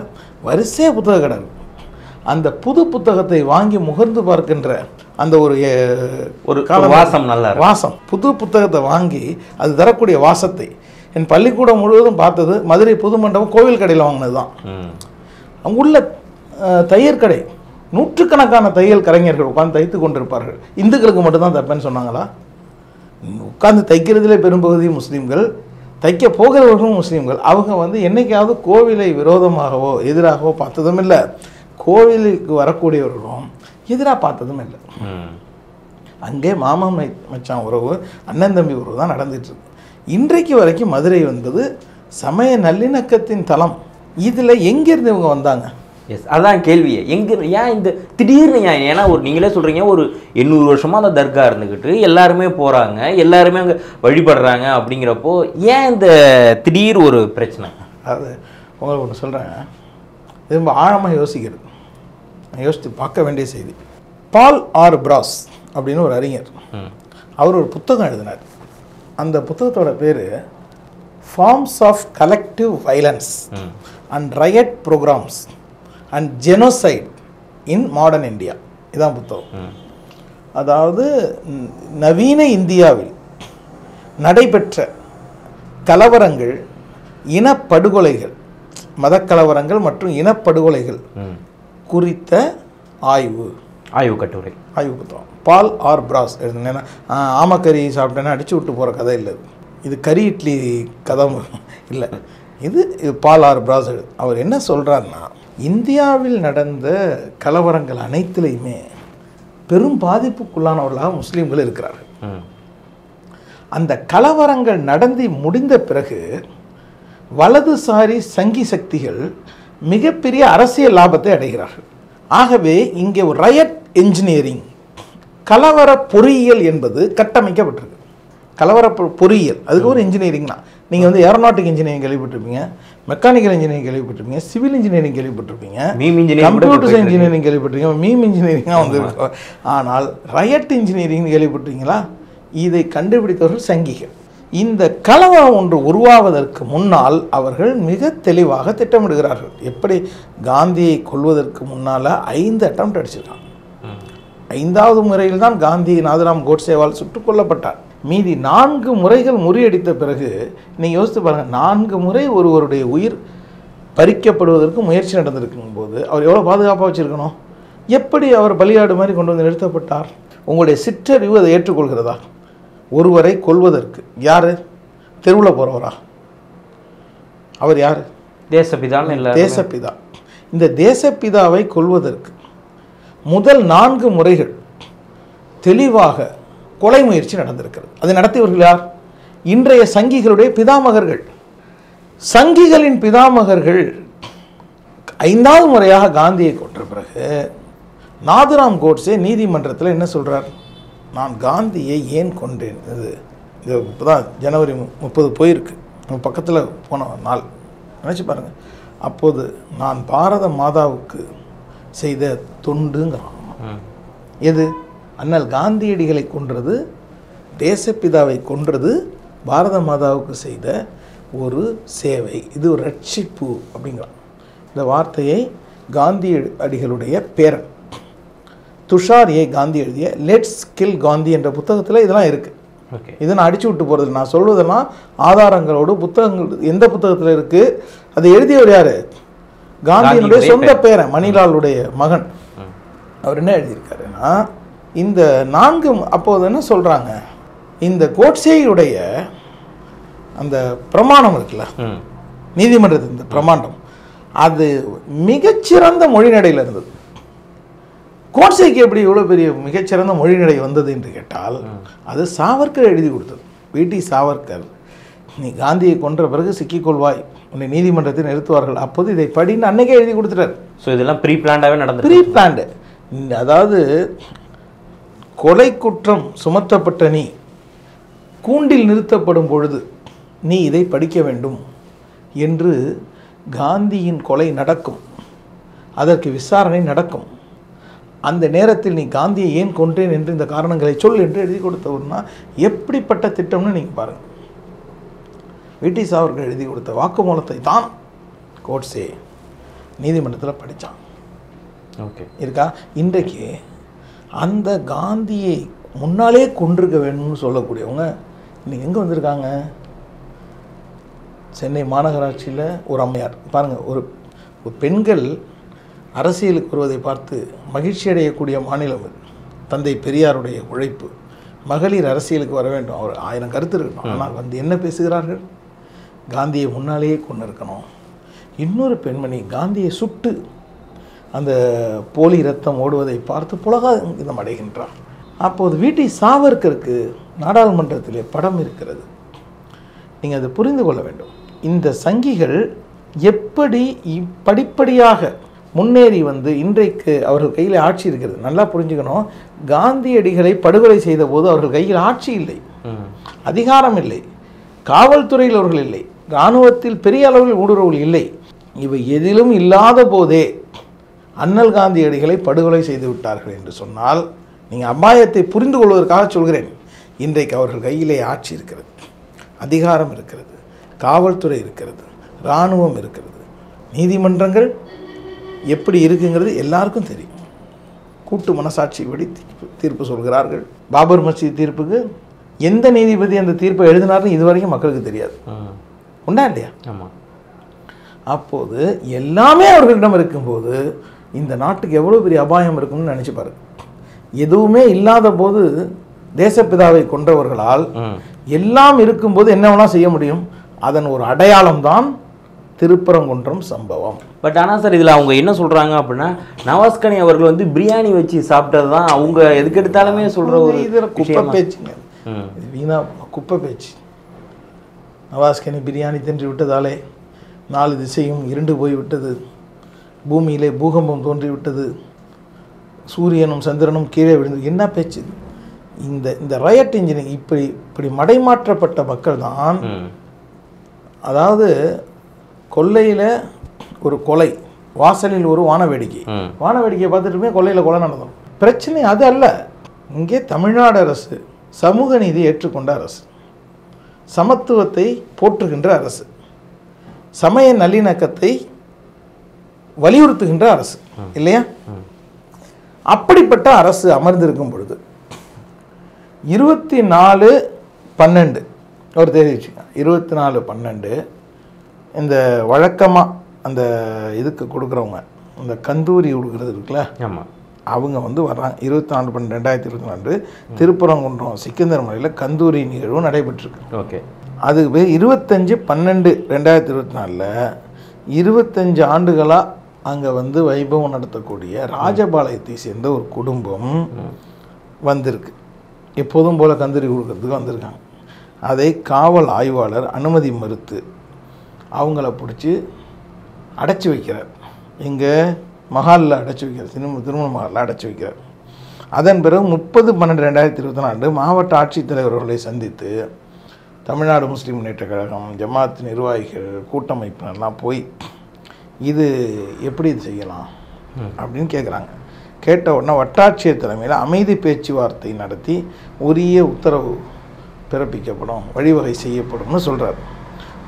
வரிசையாக புத்தக கடை இருக்கும். அந்த புது புத்தகத்தை வாங்கி முகர்ந்து பார்க்கின்ற அந்த ஒரு வாசம், புது புத்தகத்தை வாங்கி அது தரக்கூடிய வாசத்தை என் பள்ளிக்கூடம் முழுவதும் பார்த்தது மதுரை புது மண்டபம் கோவில் கடையில் வாங்கினது தான். அங்குள்ள தையல் கடை, நூற்றுக்கணக்கான தையல் கலைஞர்கள் உட்காந்து தைத்து கொண்டிருப்பார்கள். இந்துக்களுக்கு மட்டும்தான் தைப்பேன்னு சொன்னாங்களா? உட்காந்து தைக்கிறதுலே பெரும்பகுதி முஸ்லீம்கள், தைக்க போகிறவர்களும் முஸ்லீம்கள். அவங்க என்னைக்காவது கோவிலை விரோதமாகவோ எதிராகவோ பார்த்ததும் இல்லை, கோவிலுக்கு வரக்கூடியவர்களும் எதிராக பார்த்ததும் இல்லை. அங்கே மாமன் மச்சான் உறவு, அண்ணன் தம்பி உறவு தான் நடந்துட்டுருக்கு. இன்றைக்கு வரைக்கும் மதுரை என்பது சமய நல்லிணக்கத்தின் தலம். இதில் எங்கேருந்து இவங்க வந்தாங்க? அதான் கேள்வியே. ஏன் இந்த திடீர்னு ஏன்னா நீங்களே சொல்கிறீங்க ஒரு 800 வருஷமாக அந்த தர்கா இருந்துக்கிட்டு எல்லாருமே போகிறாங்க, எல்லாருமே அங்கே வழிபடுறாங்க. அப்படிங்கிறப்போ ஏன் இந்த திடீர் ஒரு பிரச்சனை? அது உங்களுக்கு ஒன்று சொல்கிறேன், இது ரொம்ப ஆழமாக யோசிக்கிறது, யோசித்து பார்க்க வேண்டிய செய்தி. பால் ஆர் பிராஸ் அப்படின்னு ஒரு அறிஞர், அவர் ஒரு புத்தகம் எழுதினார். அந்த புத்தகத்தோட பேர் forms of collective violence and riot pogroms and genocide in modern India. இதான் புத்தகம். அதாவது நவீன இந்தியாவில் நடைபெற்ற கலவரங்கள், இனப்படுகொலைகள், மதக்கலவரங்கள் மற்றும் இனப்படுகொலைகள் குறித்த ஆய்வு கட்டுரை, ஆய்வு புத்தகம். பால் ஆர் பிராஸ் எழுதுனா ஆமக்கறி சாப்பிட்டேன்னா அடிச்சு விட்டு போகிற கதை இல்லை. இது கறி இட்லி கதை இல்லை. இது பால் ஆர் பிராஸ். அவர் என்ன சொல்கிறாருன்னா, இந்தியாவில் நடந்த கலவரங்கள் அனைத்துலேயுமே பெரும் பாதிப்புக்குள்ளானவர்களாக முஸ்லீம்கள் இருக்கிறார்கள். அந்த கலவரங்கள் நடந்து முடிந்த பிறகு வலதுசாரி சங்கி சக்திகள் மிகப்பெரிய அரசியல் லாபத்தை அடைகிறார்கள். ஆகவே இங்கே ஒரு ரயட் என்ஜினியரிங், கலவர பொறியியல் என்பது கட்டமைக்கப்பட்டிருக்கு. கலவர பொறியியல் அதுக்கு ஒரு இன்ஜினியரிங் தான். நீங்கள் ஏரோநாட்டிக் இன்ஜினியரிங் கேள்விப்பட்டிருப்பீங்க, மெக்கானிக்கல் இன்ஜினியரிங் கேள்விப்பட்டிருப்பீங்க, சிவில் இன்ஜினியரிங் கேள்விப்பட்டிருப்பீங்க, கம்ப்யூட்டர் சயின்ஸ் இன்ஜினியரிங் கேள்விப்பட்டிருக்கீங்க, மீம் இன்ஜினியரிங்காக வந்துருக்கு. ஆனால் ரயட் இன்ஜினியரிங் கேள்விப்பட்டிருக்கீங்களா? இதை கண்டுபிடித்தவர்கள் சங்கிகள். இந்த கலவரம் ஒன்று உருவாவதற்கு முன்னால் அவர்கள் மிக தெளிவாக திட்டமிடுகிறார்கள். எப்படி காந்தியை கொல்வதற்கு முன்னால் 5 அட்டெம்ப்ட் அடிச்சிருக்காங்க. 5வது முறையில் தான் காந்தி நாதுராம் கோட்சேவால் சுட்டுக் கொல்லப்பட்டார். மீதி 4 முறைகள் முறியடித்த பிறகு நீங்கள் யோசித்து பாருங்கள், 4 முறை ஒருவருடைய உயிர் பறிக்கப்படுவதற்கு முயற்சி நடந்திருக்கும் போது அவர் எவ்வளோ பாதுகாப்பாக வச்சுருக்கணும்? எப்படி அவர் பலியாடு மாதிரி கொண்டு வந்து நிறுத்தப்பட்டார்? உங்களுடைய சிற்றறிவு அதை ஏற்றுக்கொள்கிறதா? ஒருவரை கொல்வதற்கு யார்? தெருவில் போகிறவரா? அவர் யார்? தேசப்பிதான் இல்லை, தேசப்பிதா. இந்த தேசப்பிதாவை கொல்வதற்கு முதல் 4 முறைகள் தெளிவாக கொலை முயற்சி நடந்திருக்கிறது. அதை நடத்தியவர்கள் யார்? இன்றைய சங்கிகளுடைய பிதாமகர்கள். சங்கிகளின் பிதாமகர்கள் 5வது முறையாக காந்தியை கொன்ற பிறகு நாதுராம் கோட்சே நீதிமன்றத்தில் என்ன சொல்கிறார்? நான் காந்தியை ஏன் கொண்டேன். இது இப்போ தான் ஜனவரி 30 போயிருக்கு, நம்ம பக்கத்தில் போன நாள் நினச்சி பாருங்கள். அப்போது நான் பாரத மாதாவுக்கு செய்த தொண்டுங்கிறான். எது? அண்ணல் காந்தியடிகளை கொன்றது, தேசப்பிதாவை கொன்றது, பாரத மாதாவுக்கு செய்த ஒரு சேவை, இது ஒரு ரட்சிப்பு அப்படிங்கிறான். இந்த வார்த்தையை காந்தியடிகளுடைய பேரன் துஷார் ஏ காந்தி எழுதிய லெட்ஸ் கில் காந்தி என்ற புத்தகத்தில் இதெல்லாம் இருக்குது. இதை நான் அடிச்சு விட்டு போகிறது, நான் சொல்வதெல்லாம் ஆதாரங்களோடு புத்தகங்கள். எந்த புத்தகத்தில் இருக்குது? அதை எழுதியவர் யார்? காந்தியினுடைய சொந்த பேரன், மணிலாலுடைய மகன். அவர் என்ன எழுதியிருக்காருன்னா, இந்த 4 அப்போது என்ன சொல்கிறாங்க, இந்த கோட்சேயுடைய அந்த பிரமாணம் இருக்குல்ல, நீதிமன்றத்தின் இந்த பிரமாண்டம், அது மிகச்சிறந்த மொழிநடையில் இருந்தது. கோட்சேக்கு எப்படி இவ்வளோ பெரிய மிகச்சிறந்த மொழிநடை வந்தது என்று கேட்டால், அது சாவர்கர் எழுதி கொடுத்தது. வி.டி. சாவர்கர், நீ காந்தியை கொன்ற பிறகு சிக்கிக்கொள்வாய், உன்னை நீதிமன்றத்தில் நிறுத்துவார்கள், அப்போது இதை படின்னு அன்னைக்கே எழுதி கொடுத்துட்டார். ஸோ இதெல்லாம் ப்ரீ பிளான்டாகவே நடந்தது. Preplanned. அதாவது கொலை குற்றம் சுமத்தப்பட்ட நீ கூண்டில் நிறுத்தப்படும் பொழுது நீ இதை படிக்க வேண்டும் என்று காந்தியின் கொலை நடக்கும், அதற்கு விசாரணை நடக்கும். அந்த நேரத்தில் நீ காந்தியை ஏன் கொன்றேன் என்று இந்த காரணங்களை சொல் என்று எழுதி கொடுத்தவர்னா எப்படிப்பட்ட திட்டம்னு நீங்கள் பாருங்கள். வி.டி. சாவர்கர் எழுதி கொடுத்த வாக்குமூலத்தை தான் கோட்சே நீதிமன்றத்தில் படித்தான். ஓகே, இருக்கா? இன்றைக்கு அந்த காந்தியை முன்னாலே கொண்டிருக்க வேணும்னு சொல்லக்கூடியவங்க இன்னைக்கு எங்கே வந்திருக்காங்க? சென்னை மாநகராட்சியில் ஒரு அம்மையார் பாருங்கள், ஒரு பெண்கள் அரசியலுக்கு வருவதை பார்த்து மகிழ்ச்சி அடையக்கூடிய மாநிலம் இது. தந்தை பெரியாருடைய உழைப்பு, மகளிர் அரசியலுக்கு வர வேண்டும், அவர் 1000 கருத்து இருக்கணும். ஆனால் வந்து என்ன பேசுகிறார்கள்? காந்தியை முன்னாலேயே கொண்டு இருக்கணும். இன்னொரு பெண்மணி காந்தியை சுட்டு அந்த போலி ரத்தம் ஓடுவதை பார்த்து புலகாங்கிதம் அடைகின்றார். அப்போது வி.டி. சாவர்கருக்கு நாடாளுமன்றத்திலே படம் இருக்கிறது. நீங்கள் அதை புரிந்து கொள்ள வேண்டும். இந்த சங்கிகள் எப்படி படிப்படியாக முன்னேறி வந்து இன்றைக்கு அவர்கள் கையில் ஆட்சி இருக்கிறது. நல்லா புரிஞ்சுக்கணும், காந்தியடிகளை படுகொலை செய்த போது அவர்கள் கையில் ஆட்சி இல்லை, அதிகாரம் இல்லை, காவல்துறையில் அவர்கள் இல்லை, இராணுவத்தில் பெரிய அளவில் ஊடுருவல் இல்லை. இவை எதிலும் இல்லாத போதே அண்ணல் காந்தியடிகளை படுகொலை செய்து விட்டார்கள் என்று சொன்னால், நீங்கள் அபாயத்தை புரிந்து கொள்வதற்காக சொல்கிறேன். இன்றைக்கு அவர்கள் கையிலே ஆட்சி இருக்கிறது, அதிகாரம் இருக்கிறது, காவல்துறை இருக்கிறது, இராணுவம் இருக்கிறது, நீதிமன்றங்கள் எப்படி இருக்குங்கிறது எல்லாருக்கும் தெரியும். கூட்டு மனசாட்சி படி தீர்ப்பு சொல்கிறார்கள். பாபர் மசீத் தீர்ப்புக்கு எந்த நீதிபதி அந்த தீர்ப்பை எழுதினார்னு இதுவரைக்கும் மக்களுக்கு தெரியாது. உண்டா இல்லையா? ஆமாம். அப்போது எல்லாமே அவர்களிடம் இருக்கும்போது இந்த நாட்டுக்கு எவ்வளோ பெரிய அபாயம் இருக்கும்னு நினச்சி பாருங்க. எதுவுமே இல்லாத போது தேசப்பிதாவை கொண்டவர்களால் எல்லாம் இருக்கும்போது என்ன வேணால் செய்ய முடியும். அதன் ஒரு அடையாளம் தான் திருப்பரங்குன்றம் சம்பவம். பட் ஆனால் சார், இதில் அவங்க என்ன சொல்கிறாங்க அப்படின்னா, நவாஸ்கனி அவர்கள் வந்து பிரியாணி வச்சு சாப்பிட்டது தான் அவங்க எதுக்கு எடுத்தாலுமே சொல்கிற ஒரு இதில் குப்பை பேச்சுங்க, வீணா குப்பை பேச்சு. நவாஸ்கனி பிரியாணி தின்று விட்டதாலே 4 திசையும் இருண்டு போய்விட்டது, பூமியிலே பூகம்பம் தோன்றிவிட்டது, சூரியனும் சந்திரனும் கீழே விழுந்து, என்ன பேச்சு இந்த ரயட் இன்ஜினியரிங். இப்படி மடைமாற்றப்பட்ட மக்கள் தான். அதாவது கொல்லையில் ஒரு கொலை, வாசலில் ஒரு வானவேடிக்கை, வானவேடிக்கையை பார்த்துட்டுமே கொல்லையில் கொலை நடந்தோம். பிரச்சனை அது அல்ல. இங்கே தமிழ்நாடு அரசு சமூக நீதி ஏற்றுக்கொண்ட அரசு. சமத்துவத்தை போற்றுகின்ற அரசு, சமய நல்லிணக்கத்தை வலியுறுத்துகின்ற அரசு இல்லையா? அப்படிப்பட்ட அரசு அமர்ந்திருக்கும் பொழுது 24/12 ஒரு தேதி வச்சுக்கோங்க. 24/12 இந்த வழக்கமாக அந்த இதுக்கு கொடுக்குறவங்க, இந்த கந்தூரி கொடுக்குறது இருக்குல்ல, ஆமாம், அவங்க வந்து வர்றாங்க. 24/12/2024 திருப்பரங்குன்றம் சிக்கந்தர் மலையில் கந்தூரி நிகழ்வு நடைபெற்றிருக்கு. ஓகே. அது 25/12/2024 25 ஆண்டுகளாக அங்கே வந்து வைபவம் நடத்தக்கூடிய ராஜபாளையத்தை சேர்ந்த ஒரு குடும்பம் வந்திருக்கு. எப்போதும் போல் கந்தூரி கொடுக்கறதுக்கு வந்திருக்காங்க. அதை காவல் ஆய்வாளர் அனுமதி மறுத்து அவங்கள பிடிச்சி அடைச்சி வைக்கிறார். இங்கே மஹாலில் அடைச்சி வைக்கிறார், திருமண மஹாலில் அடைச்சி வைக்கிறார். அதன் பிறகு 30/12/2024 மாவட்ட ஆட்சித்தலைவர்களை சந்தித்து தமிழ்நாடு முஸ்லீம் முன்னேற்ற கழகம், ஜமாத் நிர்வாகிகள், கூட்டமைப்பினர்லாம் போய் இது எப்படி இது செய்யலாம் அப்படின்னு கேட்குறாங்க. கேட்ட உடனே வட்டாட்சியர் தலைமையில் அமைதி பேச்சுவார்த்தை நடத்தி உரிய உத்தரவு பிறப்பிக்கப்படும், வழிவகை செய்யப்படும்னு சொல்கிறார்.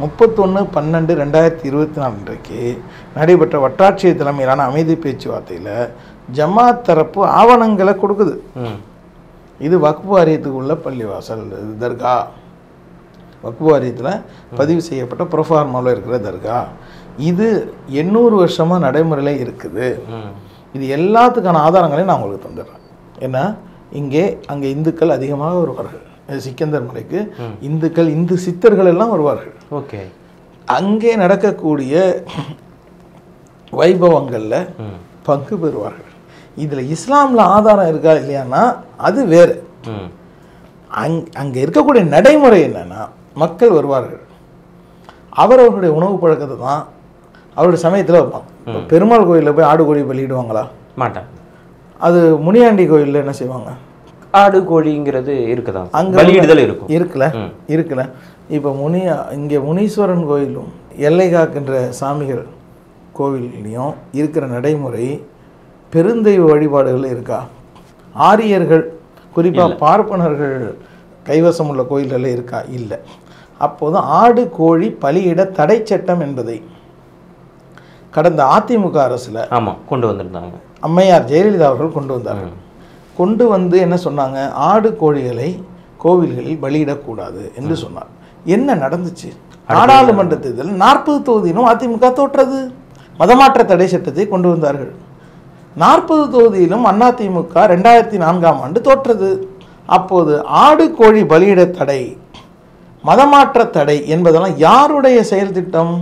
31/12/2024 அன்றைக்கு நடைபெற்ற வட்டாட்சியர் தலைமையிலான அமைதி பேச்சுவார்த்தையில் ஜமாத் தரப்பு ஆவணங்களை கொடுக்குது. இது வக்ஃபு வாரியத்துக்கு உள்ள பள்ளிவாசல் தர்கா, வக்ஃபு வாரியத்தில் பதிவு செய்யப்பட்ட ப்ரொஃபார்மாவில் இருக்கிற தர்கா, இது 800 வருஷமாக நடைமுறையில் இருக்குது. இது எல்லாத்துக்கான ஆதாரங்களையும் நான் உங்களுக்கு தந்துடுறேன். ஏன்னா அங்கே இந்துக்கள் அதிகமாக வருவார்கள். சிக்கந்தர் மலைக்கு இந்துக்கள், இந்து சித்தர்கள் எல்லாம் வருவார்கள். ஓகே. அங்கே நடக்கக்கூடிய வைபவங்களில் பங்கு பெறுவார்கள். இதில் இஸ்லாமில் ஆதாரம் இருக்கா இல்லையான்னா அது வேறு. அங்கே இருக்கக்கூடிய நடைமுறை என்னன்னா, மக்கள் வருவார்கள், அவரவர்களுடைய உணவு பழக்கத்தை தான் அவருடைய சமயத்தில் வைப்பாங்க. பெருமாள் கோயிலில் போய் ஆடு கோழி பலியிடுவாங்களா? மாட்டாங்க. அது முனியாண்டி கோயிலில் என்ன செய்வாங்க? ஆடு கோழிங்கிறது இருக்குதா? அங்கே பலியிடுதல் இருக்கும். இருக்குல்ல. இப்போ இங்கே முனீஸ்வரன் கோயிலும் எல்லை காக்கின்ற சாமிகள் கோவில்லையும் இருக்கிற நடைமுறை பெருந்தெய்வ வழிபாடுகள் இருக்கா? ஆரியர்கள் குறிப்பாக பார்ப்பனர்கள் கைவசம் உள்ள கோயில்களில் இருக்கா? இல்லை. அப்போது ஆடு கோழி பலியிட தடை சட்டம் என்பதை கடந்த அதிமுக அரசில் கொண்டு வந்திருந்தாங்க. அம்மையார் ஜெயலலிதா அவர்கள் கொண்டு வந்தார்கள். கொண்டு வந்து என்ன சொன்னாங்க? ஆடு கோழிகளை கோவில்களில் பலியிடக்கூடாது என்று சொன்னார். என்ன நடந்துச்சு? நாடாளுமன்ற தேர்தல் 40 தொகுதியிலும் அதிமுக தோற்றது. மதமாற்ற தடை சட்டத்தை கொண்டு வந்தார்கள். 40 தொகுதியிலும் அதிமுக 2004ஆம் ஆண்டு தோற்றது. அப்போது ஆடு கோழி பலியிட தடை, மதமாற்ற தடை என்பதெல்லாம் யாருடைய செயல் திட்டம்?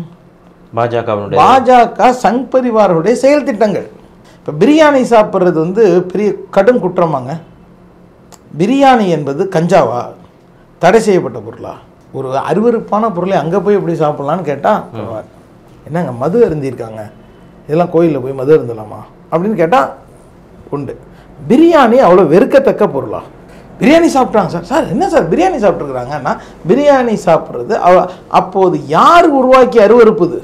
பாஜக சங் பரிவாருடைய செயல் திட்டங்கள். இப்போ பிரியாணி சாப்பிட்றது வந்து பெரிய கடும் குற்றமாங்க. பிரியாணி என்பது கஞ்சாவா? தடை செய்யப்பட்ட பொருளா? ஒரு அருவருப்பான பொருளை அங்கே போய் எப்படி சாப்பிட்லான்னு கேட்டால் என்னங்க மது அருந்திருக்காங்க, இதெல்லாம் கோயிலில் போய் மது அருந்தலாமா அப்படின்னு கேட்டால் உண்டு. பிரியாணி அவ்வளோ வெறுக்கத்தக்க பொருளா? பிரியாணி சாப்பிட்றாங்க சார். சார் என்ன சார் பிரியாணி சாப்பிட்ருக்குறாங்கன்னா, பிரியாணி சாப்பிட்றது அப்போது யார் உருவாக்கி அருவருப்புது?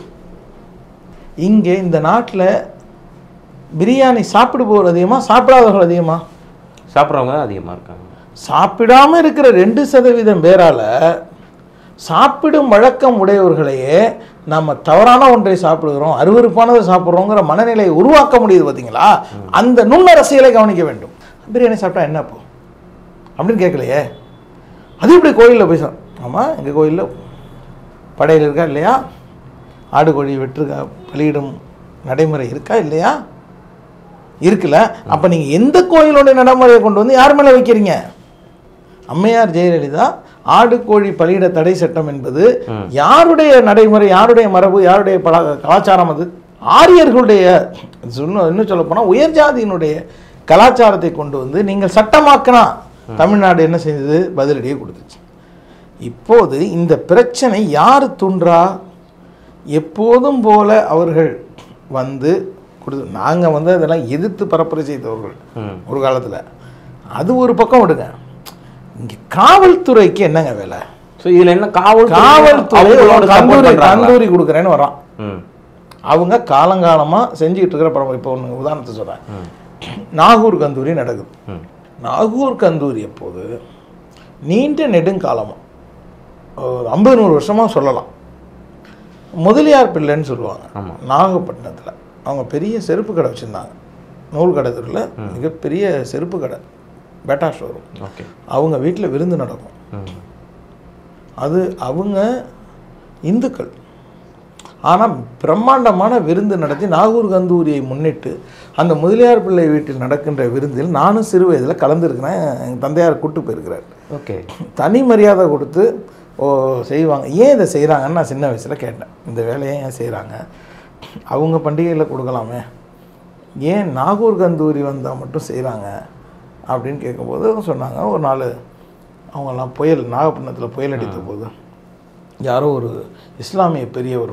இங்கே இந்த நாட்டில் பிரியாணி சாப்பிடுபவர் அதிகமாக, சாப்பிடாதவர்கள் அதிகமாக? சாப்பிட்றவங்க அதிகமாக இருக்காங்க. சாப்பிடாமல் இருக்கிற 2% பேரால் சாப்பிடும் வழக்கம் உடையவர்களையே நம்ம தவறான ஒன்றை சாப்பிடுகிறோம், அருவருப்பானதை சாப்பிட்றோங்கிற மனநிலையை உருவாக்க முடியுது. பார்த்தீங்களா? அந்த நுண்ணரசியலை கவனிக்க வேண்டும். பிரியாணி சாப்பிட்டா என்ன போ அப்படின்னு கேட்கலையே. அது இப்படி கோயிலில் போய் ஆமாம், எங்கள் கோயிலில் படையில் இருக்கா இல்லையா? ஆடு கோழி வெற்றுக்கா பலியிடும் நடைமுறை இருக்கா இல்லையா? இருக்குல்ல. அப்போ நீங்கள் எந்த கோயிலோடைய நடைமுறையை கொண்டு வந்து யார் மேலே வைக்கிறீங்க? அம்மையார் ஜெயலலிதா ஆடு கோழி பலியிட தடை சட்டம் என்பது யாருடைய நடைமுறை, யாருடைய மரபு, யாருடைய கலாச்சாரம்? அது ஆரியர்களுடைய, இன்னும் சொல்ல போனால் உயர் ஜாதியினுடைய கலாச்சாரத்தை கொண்டு வந்து நீங்கள் சட்டமாக்கினா தமிழ்நாடு என்ன செய்தது? பதிலடியை கொடுத்துச்சு. இப்போது இந்த பிரச்சனை யார் தூன்றா? எப்போதும் போல அவர்கள் வந்து கொடுத்து, நாங்கள் வந்து அதெல்லாம் எதிர்த்து பரப்புரை செய்தவர்கள் ஒரு காலத்தில். அது ஒரு பக்கம் விடுங்க. இங்கே காவல்துறைக்கு என்னங்க வேலை? ஸோ இதில் என்ன? காவல்துறை கந்தூரி கொடுக்குறேன்னு வரான். அவங்க காலங்காலமாக செஞ்சுக்கிட்டு இருக்கிற பரம்பரை. இப்போ ஒன்று உதாரணத்தை சொல்கிறேன். நாகூர் கந்தூரி நடக்குது. நாகூர் கந்தூரி எப்போது நீண்ட நெடுங்காலமாக ஒரு 50-100 வருஷமாக சொல்லலாம். முதலியார் பிள்ளைன்னு சொல்லுவாங்க. நாகப்பட்டினத்தில் அவங்க பெரிய செருப்பு கடை வச்சுருந்தாங்க. நூல் கடை தெருவில் மிகப்பெரிய செருப்பு கடை, பேட்டா ஷோரூம். அவங்க வீட்டில் விருந்து நடக்கும். அது அவங்க இந்துக்கள். ஆனால் பிரம்மாண்டமான விருந்து நடத்தி நாகூர் கந்தூரியை முன்னிட்டு அந்த முதலியார் பிள்ளை வீட்டில் நடக்கின்ற விருந்தில் நானும் சிறு வயதில் கலந்துருக்கிறேன். எங்கள் தந்தையார் கூப்பிட்டு போயிருக்கிறார். தனி மரியாதை கொடுத்து செய்வாங்க. ஏன் இதை செய்கிறாங்கன்னு நான் சின்ன வயசில் கேட்டேன். இந்த வேலையை ஏன் செய்கிறாங்க, அவங்க பண்டிகையில் கொடுக்கலாமே, ஏன் நாகூர் கந்தூரி வந்தால் மட்டும் செய்கிறாங்க அப்படின்னு கேட்கும்போது சொன்னாங்க, ஒரு நாள் அவங்கெல்லாம் நாகப்பட்டினத்தில் புயல் அடித்த போது யாரோ ஒரு இஸ்லாமிய பெரியவர்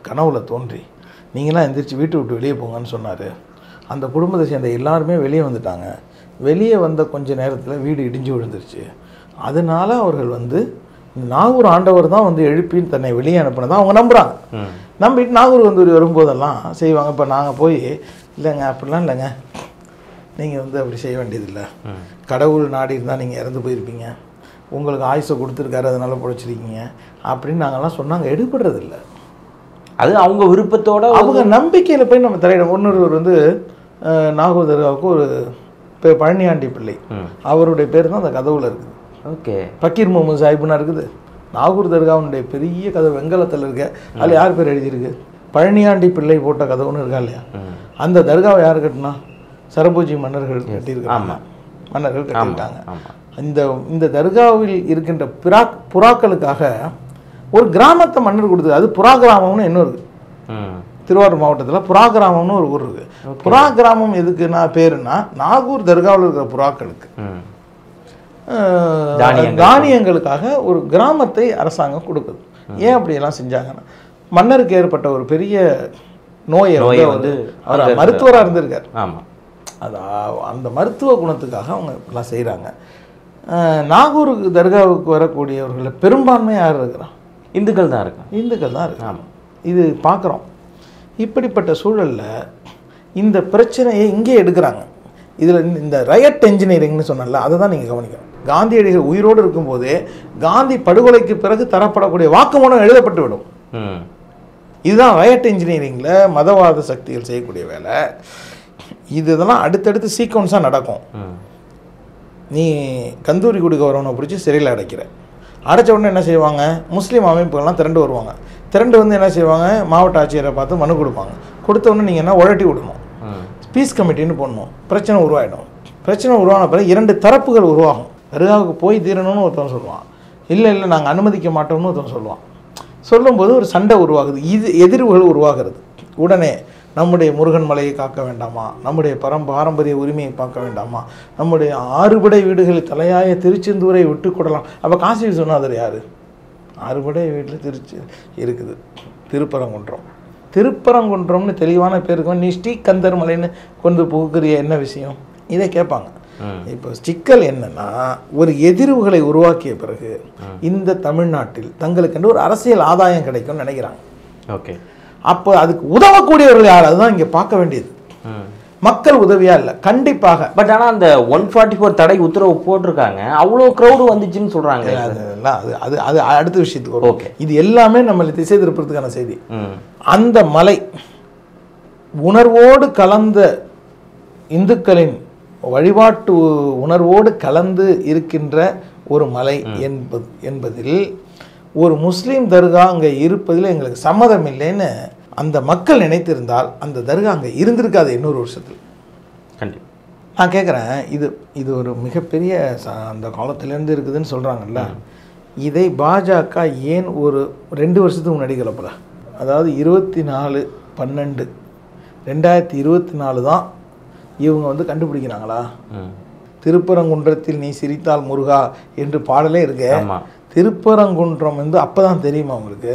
கனவுல தோன்றி நீங்களாம் எந்திரிச்சு வீட்டை விட்டு வெளியே போங்கன்னு சொன்னார். அந்த குடும்பத்தை சேர்ந்த எல்லாருமே வெளியே வந்துட்டாங்க. வெளியே வந்த கொஞ்ச நேரத்தில் வீடு இடிஞ்சு விழுந்துருச்சு. அதனால அவர்கள் நாகூர் ஆண்டவர் தான் எழுப்பின்னு தன்னை வெளியே அனுப்பினதான் அவங்க நம்புகிறாங்க. நம்பிட்டு நாகூர் கந்தூரி வரும்போதெல்லாம் செய்வாங்க. இப்போ நாங்கள் போய் இல்லைங்க அப்படிலாம் இல்லைங்க, நீங்கள் அப்படி செய்ய வேண்டியதில்லை, கடவுள் நாடி இருந்தால் நீங்கள் இறந்து போயிருப்பீங்க, உங்களுக்கு ஆயுசை கொடுத்துருக்காரு அதனால பிழைச்சிருக்கீங்க அப்படின்னு நாங்கள்லாம் சொன்னாங்க. எடுபடுறதில்ல. அது அவங்க விருப்பத்தோட அவங்க நம்பிக்கையில் போய் நம்ம தலையிட. இன்னொருவர் நாகூர் தர்காவுக்கு ஒரு பழனியாண்டி பிள்ளை, அவருடைய பேர் தான் அந்த கதவுல இருக்குது. பக்கீர் முகமது சாஹிப்னா இருக்குது. நாகூர் தர்காவுடைய பெரிய கதவு வெங்கலத்தில் இருக்க, அதில் யார் பேர் எழுதியிருக்கு, பழனியாண்டி பிள்ளை போட்ட கதவுன்னு இருக்கா இல்லையா. அந்த தர்காவை யார் கட்டினா, சரபோஜி மன்னர்கள் கட்டியிருக்காங்க. மன்னர்கள் கட்டிட்டாங்க. இந்த தர்காவில் இருக்கின்ற புறாக்களுக்காக ஒரு கிராமத்தை மன்னர் கொடுத்தது. அது புறா கிராமம்னு இன்னொரு திருவாரூர் மாவட்டத்தில் புறா கிராமம்னு ஒரு ஊர் இருக்கு. புறா கிராமம் எதுக்குன்னா பேருன்னா நாகூர் தர்காவில் இருக்கிற புறாக்களுக்கு தானியங்களுக்காக ஒரு கிராமத்தை அரசாங்கம் கொடுக்குது. ஏன் அப்படியெல்லாம் செஞ்சாங்கன்னா, மன்னருக்கு ஏற்பட்ட ஒரு பெரிய நோயை அவர் மருத்துவராக இருந்திருக்கார். அந்த மருத்துவ குணத்துக்காக அவங்க எல்லாம் செய்கிறாங்க. நாகூர் தர்காவுக்கு வரக்கூடியவர்களில் பெரும்பான்மை யார் இருக்கிறான், இந்துக்கள் தான் இருக்காங்க. இந்துக்கள் தான் இருக்காங்க. இது பார்க்குறோம். இப்படிப்பட்ட சூழலில் இந்த பிரச்சனையை இங்கே எடுக்கிறாங்க. இதில் இந்த ரயட் என்ஜினியரிங்னு சொன்னால அதை தான் நீங்கள் கவனிக்கணும். காந்தியடிகள் உயிரோடு இருக்கும்போதே காந்தி படுகொலைக்கு பிறகு தரப்படக்கூடிய வாக்குமூலம் எழுதப்பட்டு விடும். இதுதான் ரயட் என்ஜினியரிங்கில் மதவாத சக்திகள் செய்யக்கூடிய வேலை. இதெல்லாம் அடுத்தடுத்து சீக்வன்ஸாக நடக்கும். நீ கந்தூரி குடிக்க வரவனை பிடிச்சி சிறையில் அடைக்கிற, அடைச்ச உடனே என்ன செய்வாங்க, முஸ்லீம் அமைப்புகள்லாம் திரண்டு வருவாங்க. திரண்டு என்ன செய்வாங்க, மாவட்ட ஆட்சியரை பார்த்து மனு கொடுப்பாங்க. கொடுத்த உடனே நீங்கள் என்ன உழட்டி விடணும், பீஸ் கமிட்டின்னு போடணும். பிரச்சனை உருவாயிடும். பிரச்சனை உருவான பிறகு 2 தரப்புகள் உருவாகும். தர்காவுக்கு போய் தீரணும்னு ஒருத்தன் சொல்லுவான், இல்லை நாங்கள் அனுமதிக்க மாட்டோம்னு ஒருத்தன் சொல்லுவான். சொல்லும்போது ஒரு சண்டை உருவாகுது. இது எதிர்வுகள் உருவாகிறது. உடனே நம்முடைய முருகன் மலையை காக்க வேண்டாமா, நம்முடைய பாரம்பரிய உரிமையை பார்க்க வேண்டாமா, நம்முடைய 6 படை வீடுகளில் தலையாய திருச்செந்தூரை விட்டு கொடலாம். அப்போ காசி விஸ்வநாதர் யார், 6 படை வீட்டில் திருச்சி இருக்குது, திருப்பரங்குன்றம்னு தெளிவான பேருக்கு நீ ஸ்ரீகந்தர் மலைன்னு கொண்டு புகுக்கிறிய என்ன விஷயம், இதை கேட்பாங்க. இப்போ சிக்கல் என்னன்னா, ஒரு எதிர்வுகளை உருவாக்கிய பிறகு இந்த தமிழ்நாட்டில் தங்களுக்கென்று ஒரு அரசியல் ஆதாயம் கிடைக்கும்னு நினைக்கிறாங்க. அப்போ அதுக்கு உதவக்கூடியவர்கள் யார், அதுதான் இங்கே பார்க்க வேண்டியது. மக்கள் உதவியா இல்லை கண்டிப்பாக. பட் ஆனால் அந்த 144 தடை உத்தரவு போட்டிருக்காங்க, அவ்வளோ க்ரௌடு வந்துச்சுன்னு சொல்கிறாங்க. அது அது அடுத்த விஷயத்துக்கு வரும். இது எல்லாமே நம்மளை திசை திருப்பறதுக்கான செய்தி. அந்த மலை உணர்வோடு கலந்த இந்துக்களின் வழிபாட்டு உணர்வோடு கலந்து இருக்கின்ற ஒரு மலை என்பதில் ஒரு முஸ்லீம் தர்கா அங்கே இருப்பதில் எங்களுக்கு சம்மதம் இல்லைன்னு அந்த மக்கள் நினைத்திருந்தால் அந்த தர்கா அங்கே இருந்திருக்காது 200 வருஷத்தில். கண்டிப்பாக நான் கேட்குறேன், இது ஒரு மிகப்பெரிய அந்த காலத்திலேருந்து இருக்குதுன்னு சொல்கிறாங்கல்ல, இதை பாஜக ஏன் ஒரு 2 வருஷத்துக்கு முன்னாடி கிளப்பல? அதாவது 24/12/2024 தான் இவங்க கண்டுபிடிக்கிறாங்களா? திருப்பரங்குன்றத்தில் நீ சிரித்தால் முருகா என்று பாடலே இருக்கு. திருப்பரங்குன்றம் அப்போ தான் தெரியுமா உங்களுக்கு?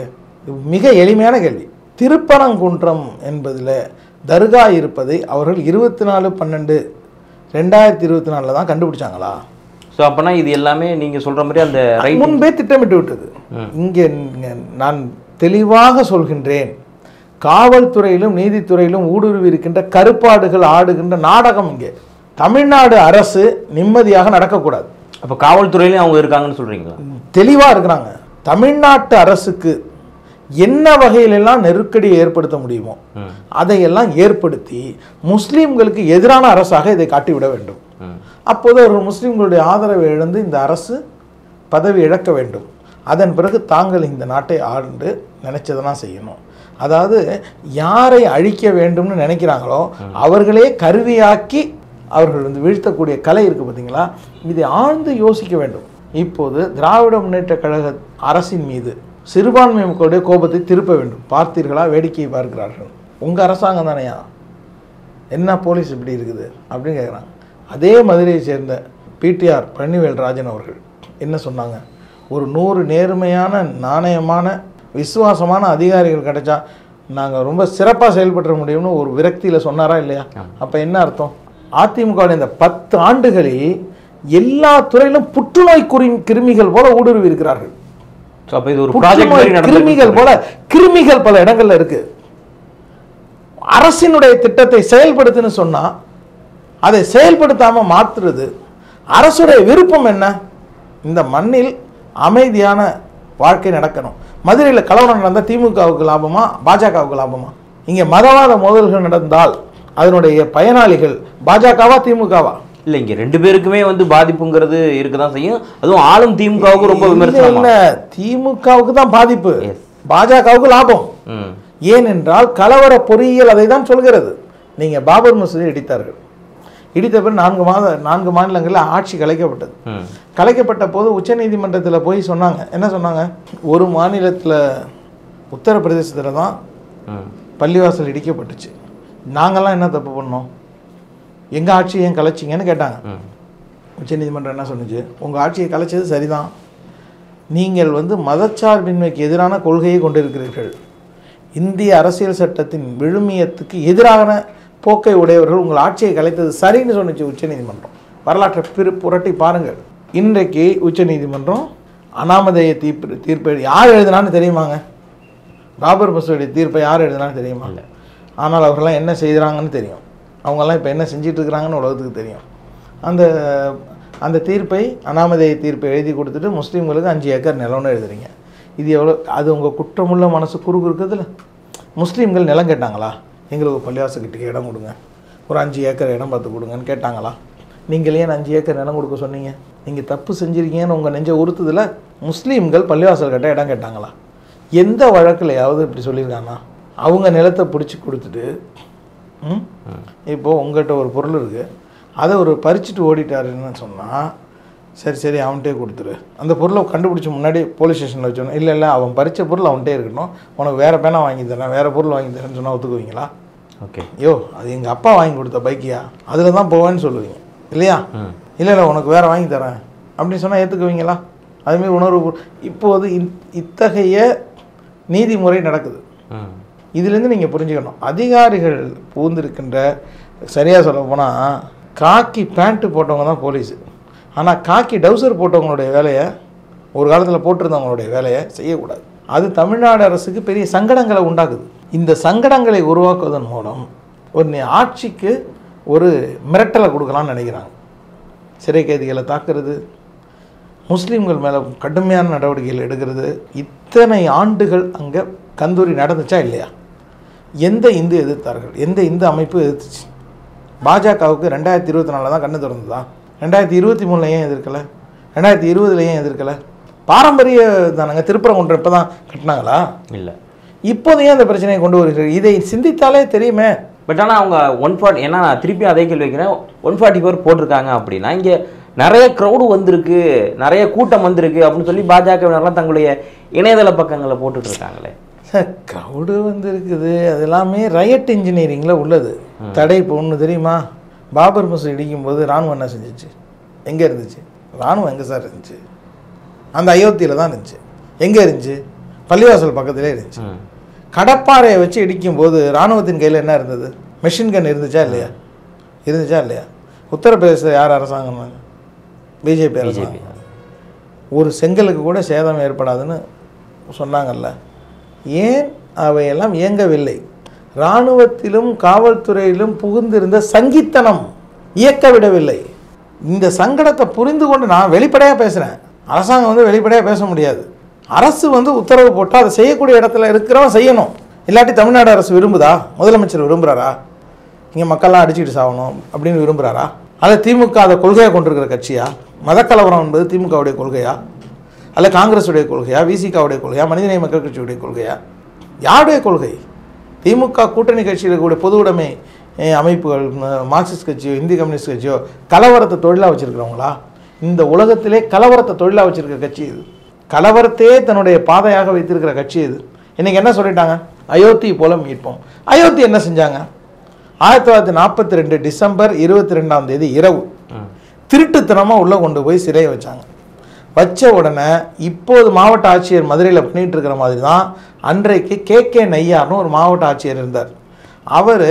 மிக எளிமையான கேள்வி. திருப்பரங்குன்றம் என்பதில் தர்கா இருப்பதை அவர்கள் 24/12/2024 தான் கண்டுபிடிச்சாங்களா? ஸோ அப்போனா இது எல்லாமே நீங்கள் சொல்கிற மாதிரி அந்த முன்பே திட்டமிட்டு விட்டது. இங்கே நான் தெளிவாக சொல்கின்றேன், காவல்துறையிலும் நீதித்துறையிலும் ஊடுருவி இருக்கின்ற கருப்பாடுகள் ஆடுகின்ற நாடகம் இங்கே தமிழ்நாடு அரசு நிம்மதியாக நடக்கக்கூடாது. அப்போ காவல்துறையிலையும் அவங்க இருக்காங்கன்னு சொல்கிறீங்களா? தெளிவாக இருக்கிறாங்க. தமிழ்நாட்டு அரசுக்கு என்ன வகையிலெல்லாம் நெருக்கடியை ஏற்படுத்த முடியுமோ அதையெல்லாம் ஏற்படுத்தி முஸ்லீம்களுக்கு எதிரான அரசாக இதை காட்டிவிட வேண்டும். அப்போது அவர்கள் முஸ்லீம்களுடைய ஆதரவை இழந்து இந்த அரசு பதவி இழக்க வேண்டும். அதன் பிறகு தாங்கள் இந்த நாட்டை ஆண்டு நினைச்சதெல்லாம் செய்யணும். அதாவது யாரை அழிக்க வேண்டும்னு நினைக்கிறாங்களோ அவர்களே கருவியாக்கி அவர்கள் வீழ்த்தக்கூடிய கலை இருக்குது பார்த்தீங்களா, இதை ஆழ்ந்து யோசிக்க வேண்டும். இப்போது திராவிட முன்னேற்ற கழக அரசின் மீது சிறுபான்மை மக்களுடைய கோபத்தை திருப்ப வேண்டும். பார்த்தீர்களா, வேடிக்கையை பார்க்கிறார்கள். உங்கள் அரசாங்கம் தானையா, என்ன போலீஸ் இப்படி இருக்குது அப்படின்னு கேட்குறாங்க. அதே மதுரையை சேர்ந்த பிடிஆர் பழனிவேல் ராஜன் அவர்கள் என்ன சொன்னாங்க, ஒரு 100 நேர்மையான நாணயமான விசுவாசமான அதிகாரிகள் கிடைச்சா நாங்கள் ரொம்ப சிறப்பாக செயல்பட முடியும்னு ஒரு விரக்தியில் சொன்னாரா இல்லையா? அப்போ என்ன அர்த்தம்? அதிமுக இந்த 10 ஆண்டுகளில் எல்லா துறையிலும் புற்றுநோய் கிருமிகள் போல ஊடுருவி இருக்கிறார்கள். கிருமிகள் போல கிருமிகள் பல இடங்கள்ல இருக்கு. அரசினுடைய திட்டத்தை செயல்படுத்துன்னு சொன்னா அதை செயல்படுத்தாம மாற்றுறது அரசுடைய விருப்பம் என்ன? இந்த மண்ணில் அமைதியான வாழ்க்கை நடக்கணும். மதுரையில் கலவரம் நடந்தால் திமுகவுக்கு லாபமா பாஜகவுக்கு லாபமா? இங்கே மதவாத மோதல்கள் நடந்தால் அதனுடைய பயனாளிகள் பாஜகவா திமுகவா? இல்லை, இங்கே 2 பேருக்குமே பாதிப்புங்கிறது இருக்குதான் செய்யும். அதுவும் ஆளும் திமுகவுக்கு ரொம்ப விமர்சனம். இல்லை, திமுகவுக்கு தான் பாதிப்பு, பாஜகவுக்கு லாபம். ஏனென்றால் கலவர பொறியியல் அதை தான் சொல்கிறது. நீங்கள் பாபர் மசூதி இடித்தார்கள், இடித்த பிறகு 4 மாநிலங்களில் ஆட்சி கலைக்கப்பட்டது. கலைக்கப்பட்ட போது உச்சநீதிமன்றத்தில் போய் சொன்னாங்க. என்ன சொன்னாங்க? ஒரு மாநிலத்தில் உத்தரப்பிரதேசத்தில் தான் பள்ளிவாசல் இடிக்கப்பட்டுச்சு, நாங்கள்லாம் என்ன தப்பு பண்ணோம், எங்கள் ஆட்சியை ஏன் கலைச்சிங்கன்னு கேட்டாங்க. உச்சநீதிமன்றம் என்ன சொன்னிச்சு, உங்கள் ஆட்சியை கலைச்சது சரிதான், நீங்கள் மதச்சார்பின்மைக்கு எதிரான கொள்கையை கொண்டிருக்கிறீர்கள், இந்திய அரசியல் சட்டத்தின் விழுமியத்துக்கு எதிரான போக்கை உடையவர்கள் உங்கள் ஆட்சியை கலைத்தது சரின்னு சொன்னிச்சு உச்சநீதிமன்றம். வரலாற்றை புரட்டி பாருங்கள். இன்றைக்கு உச்சநீதிமன்றம் அனாமதேய தீர்ப்பை யார் எழுதினான்னு தெரியுமாங்க? பாபர் மசூதி தீர்ப்பை யார் எழுதினான்னு தெரியுமா? இல்லை. ஆனால் அவர்கள்லாம் என்ன செய்கிறாங்கன்னு தெரியும். அவங்கெல்லாம் இப்போ என்ன செஞ்சிட்டு இருக்கிறாங்கன்னு உலகத்துக்கு தெரியும். அந்த தீர்ப்பை அனாமதேய தீர்ப்பை எழுதி கொடுத்துட்டு முஸ்லீம்களுக்கு 5 ஏக்கர் நிலம்னு எழுதுறீங்க. இது எவ்வளோ? அது உங்கள் குற்றமுள்ள மனசு குறுக்கு இருக்குதுல்ல. முஸ்லீம்கள் நிலம் கேட்டாங்களா? எங்களுக்கு பள்ளிவாசல்கிட்ட இடம் கொடுங்க, ஒரு 5 ஏக்கர் இடம் பார்த்து கொடுங்கன்னு கேட்டாங்களா? நீங்கள் ஏன் 5 ஏக்கர் நிலம் கொடுக்க சொன்னீங்க? நீங்கள் தப்பு செஞ்சுருக்கீங்கன்னு உங்கள் நெஞ்சை உறுத்துதில். முஸ்லீம்கள் பள்ளிவாசல் கிட்ட இடம் கேட்டாங்களா? எந்த வழக்கிலையாவது இப்படி சொல்லியிருக்காங்கன்னா? அவங்க நிலத்தை பிடிச்சி கொடுத்துட்டு இப்போது உங்கள்கிட்ட ஒரு பொருள் இருக்குது, அதை ஒரு பறிச்சுட்டு ஓடிட்டாருன்னு சொன்னால் சரி அவன்கிட்டே கொடுத்துரு. அந்த பொருளை கண்டுபிடிச்சி முன்னாடி போலீஸ் ஸ்டேஷனில் வச்சோன்னா இல்லை அவன் பறித்த பொருள் அவன்கிட்டே இருக்கட்டும், உனக்கு வேறு பேனா வாங்கி தரேன், வேறு பொருள் வாங்கி தரேன்னு சொன்னால் ஒத்துக்குவீங்களா? ஓகே, அது எங்கள் அப்பா வாங்கி கொடுத்த பைக்கியா, அதில் தான் போவேன்னு சொல்லுவீங்க இல்லையா? இல்லை உனக்கு வேறு வாங்கி தரேன் அப்படின்னு சொன்னால் ஏற்றுக்குவீங்களா? அதுமாரி உணர்வு. இப்போது இத்தகைய நீதிமுறை நடக்குது. இதுலேருந்து நீங்கள் புரிஞ்சுக்கணும், அதிகாரிகள் பூந்திருக்கின்ற, சரியாக சொல்ல போனால் காக்கி பேண்ட்டு போட்டவங்க தான் போலீஸு. ஆனால் காக்கி டவுசர் போட்டவங்களுடைய வேலையை, ஒரு காலத்தில் போட்டிருந்தவங்களுடைய வேலையை செய்யக்கூடாது. அது தமிழ்நாடு அரசுக்கு பெரிய சங்கடங்களை உண்டாக்குது. இந்த சங்கடங்களை உருவாக்குவதன் மூலம் ஒரு ஆட்சிக்கு ஒரு மிரட்டலை கொடுக்கலான்னு நினைக்கிறாங்க. சிறை கைதிகளை தாக்குறது, முஸ்லீம்கள் மேலே கடுமையான நடவடிக்கைகள் எடுக்கிறது. இத்தனை ஆண்டுகள் அங்கே கந்தூரி நடந்துச்சா இல்லையா? எந்த இந்து எதிர்த்தார்கள்? எந்த இந்து அமைப்பு எதிர்த்துச்சு? பாஜகவுக்கு 2024 தான் கண்ணு திறந்ததா? 2023 ஏன் எதிர்க்கலை? 2020 ஏன் எதிர்க்கலை? பாரம்பரிய தானங்க. திருப்பரங்குன்றம் இப்போ தான் கட்டினாங்களா? இல்லை. இப்போது ஏன் அந்த பிரச்சனையை கொண்டு வருகிறீர்கள்? இதை சிந்தித்தாலே தெரியுமே. பட் ஆனால் அவங்க 140, ஏன்னா நான் திருப்பி அதே கேள்வி வைக்கிறேன், 144 போட்டிருக்காங்க அப்படின்னா இங்கே நிறைய க்ரௌடு வந்திருக்கு, நிறைய கூட்டம் வந்திருக்கு அப்படின்னு சொல்லி பாஜகவினர்லாம் தங்களுடைய இணையதள பக்கங்களை போட்டுட்டு இருக்காங்களே. க்ரௌடு வந்துருக்குது, அது எல்லாமே ரயட் இன்ஜினியரிங்கில் உள்ளது. தடை இப்போ ஒன்று தெரியுமா? பாபர் மசூதி இடிக்கும்போது இராணுவம் என்ன செஞ்சிச்சு? எங்கே இருந்துச்சு? இராணுவம் எங்கே சார் இருந்துச்சு? அந்த அயோத்தியில் தான் இருந்துச்சு. எங்கே இருந்துச்சு? பள்ளிவாசல் பக்கத்திலே இருந்துச்சு. கடப்பாறையை வச்சு இடிக்கும்போது இராணுவத்தின் கையில் என்ன இருந்தது? மெஷின் கன் இருந்துச்சா இல்லையா? இருந்துச்சா இல்லையா? உத்தரப்பிரதேசத்தில் யார் அரசாங்கம்? பிஜேபி அரசாங்கம். ஒரு செங்கலுக்கு கூட சேதம் ஏற்படாதுன்னு சொன்னாங்கல்ல. ஏன் அவையெல்லாம் இயங்கவில்லை? இராணுவத்திலும் காவல்துறையிலும் புகுந்திருந்த சங்கித்தனம் இயக்க விடவில்லை. இந்த சங்கடத்தை புரிந்து கொண்டு நான் வெளிப்படையாக பேசுகிறேன். அரசாங்கம் வெளிப்படையாக பேச முடியாது. அரசு வந்து உத்தரவு போட்டால் அதை செய்யக்கூடிய இடத்துல இருக்கிறவன் செய்யணும். இல்லாட்டி தமிழ்நாடு அரசு விரும்புதா? முதலமைச்சர் விரும்புகிறாரா இங்கே மக்கள்லாம் அடிச்சுக்கிட்டு சாகணும் அப்படின்னு விரும்புகிறாரா? அல்ல திமுக அதை கொள்கையாக கொண்டிருக்கிற கட்சியா? மதக்கலவரம் என்பது திமுகவுடைய கொள்கையா? அல்ல காங்கிரஸுடைய கொள்கையா? விசிகாவுடைய கொள்கையா? மனிதநேய மக்கள் கட்சியுடைய கொள்கையா? யாருடைய கொள்கை? திமுக கூட்டணி கட்சியில் இருக்கக்கூடிய பொது உடைமை அமைப்புகள், மார்க்சிஸ்ட் கட்சியோ இந்திய கம்யூனிஸ்ட் கட்சியோ கலவரத்தை தொழிலாக வச்சுருக்கிறவங்களா? இந்த உலகத்திலே கலவரத்தை தொழிலாக வச்சுருக்கிற கட்சி இது. கலவரத்தையே தன்னுடைய பாதையாக வைத்திருக்கிற கட்சி இது. இன்றைக்கி என்ன சொல்லிட்டாங்க? அயோத்தி போல மீட்போம். அயோத்தி என்ன செஞ்சாங்க? 1942 டிசம்பர் 22 இரவு திருட்டுத்தனமாக உள்ளே கொண்டு போய் சிறையை வச்சாங்க. வச்ச உடனே இப்போது மாவட்ட ஆட்சியர் மதுரையில் பண்ணிகிட்டு இருக்கிற மாதிரி தான் அன்றைக்கு கே நையார்னு ஒரு மாவட்ட ஆட்சியர் இருந்தார். அவர்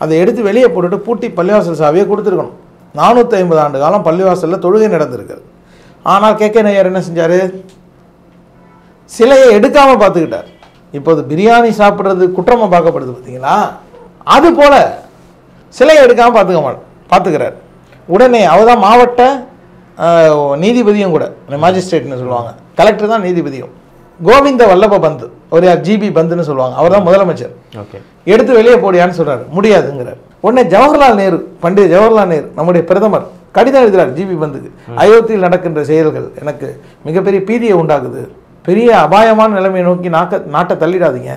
அதை எடுத்து வெளியே போட்டுட்டு பூட்டி பள்ளிவாசல் சாவியை கொடுத்துருக்கணும். 450 ஆண்டு காலம் பள்ளிவாசலில் தொழுகை நடந்திருக்கிறது. ஆனால் கே நையார் என்ன செஞ்சார்? சிலையை எடுக்காமல் பார்த்துக்கிட்டார். இப்போது பிரியாணி சாப்பிட்றது குற்றமாக பார்க்கப்படுது பார்த்தீங்களா? அது போல் சிலையை எடுக்காமல் பார்த்துக்கிறார். உடனே அவர் தான் மாவட்ட நீதிபதியும் கூட, மாஜிஸ்ட்ரேட்னு சொல்லுவாங்க, கலெக்டர் தான் நீதிபதியும். கோவிந்த வல்லப பந்து, ஒரு ஜிபி பந்துன்னு சொல்லுவாங்க, அவர் தான் முதலமைச்சர். எடுத்து வெளியே போடியான்னு சொல்கிறார். முடியாதுங்கிறார். உடனே ஜவஹர்லால் நேரு, பண்டித ஜவஹர்லால் நேரு நம்முடைய பிரதமர் கடிதம் எழுதுகிறார் ஜிபி பந்துக்கு. அயோத்தியில் நடக்கின்ற செயல்கள் எனக்கு மிகப்பெரிய பீதியை உண்டாக்குது, பெரிய அபாயமான நிலைமையை நோக்கி நாட்டை தள்ளிடாதீங்க,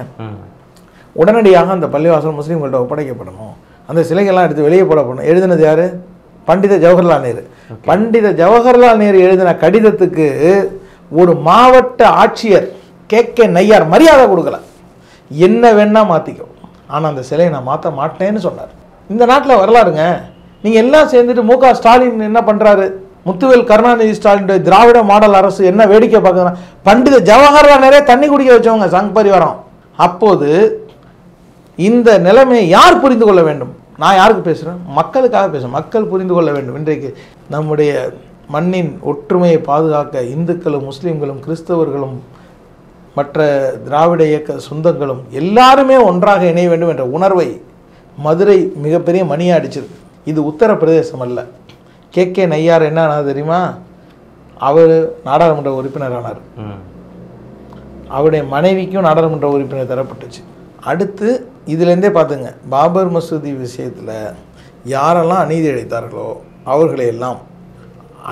உடனடியாக அந்த பள்ளிவாசல் முஸ்லீம்கள்ட்ட ஒப்படைக்கப்படணும், அந்த சிலைகள்லாம் எடுத்து வெளியே போடப்படணும். எழுதினது யார்? பண்டித ஜவஹர்லால் நேரு. பண்டித ஜவஹர்லால் நேரு எழுதின கடிதத்துக்கு ஒரு மாவட்ட ஆட்சியர் கே நையார் மரியாதை கொடுக்கல. என்ன வேணா மாற்றிக்கோ, ஆனால் அந்த சிலையை நான் மாற்ற மாட்டேன்னு சொன்னார். இந்த நாட்டில் வரலாறுங்க. நீங்கள் எல்லாம் சேர்ந்துட்டு மு.க. ஸ்டாலின் என்ன பண்ணுறாரு? முத்துவேல் கருணாநிதி ஸ்டாலினுடைய திராவிட மாடல் அரசு என்ன வேடிக்கை பார்க்குறாங்க? பண்டித ஜவஹர்லால் நேரே தண்ணி குடிக்க வச்சவங்க சங் பரிவாரம். அப்போது இந்த நிலைமையை யார் புரிந்து கொள்ள வேண்டும்? நான் யாருக்கு பேசுகிறேன்? மக்களுக்காக பேசுகிறேன். மக்கள் புரிந்து கொள்ள வேண்டும். இன்றைக்கு நம்முடைய மண்ணின் ஒற்றுமையை பாதுகாக்க இந்துக்களும் முஸ்லீம்களும் கிறிஸ்தவர்களும் மற்ற திராவிட இயக்க சொந்தங்களும் எல்லாருமே ஒன்றாக இணைய வேண்டும் என்ற உணர்வை மதுரை மிகப்பெரிய மணியாக அடிச்சிருக்கு. இது உத்தரப்பிரதேசம் அல்ல. கே நையார் என்ன ஆனார் தெரியுமா? அவர் நாடாளுமன்ற உறுப்பினர் ஆனார். அவருடைய மனைவிக்கும் நாடாளுமன்ற உறுப்பினர் தரப்பட்டுச்சு. அடுத்து இதுலேருந்தே பார்த்துங்க, பாபர் மசூதி விஷயத்தில் யாரெல்லாம் அநீதி இழைத்தார்களோ அவர்களையெல்லாம்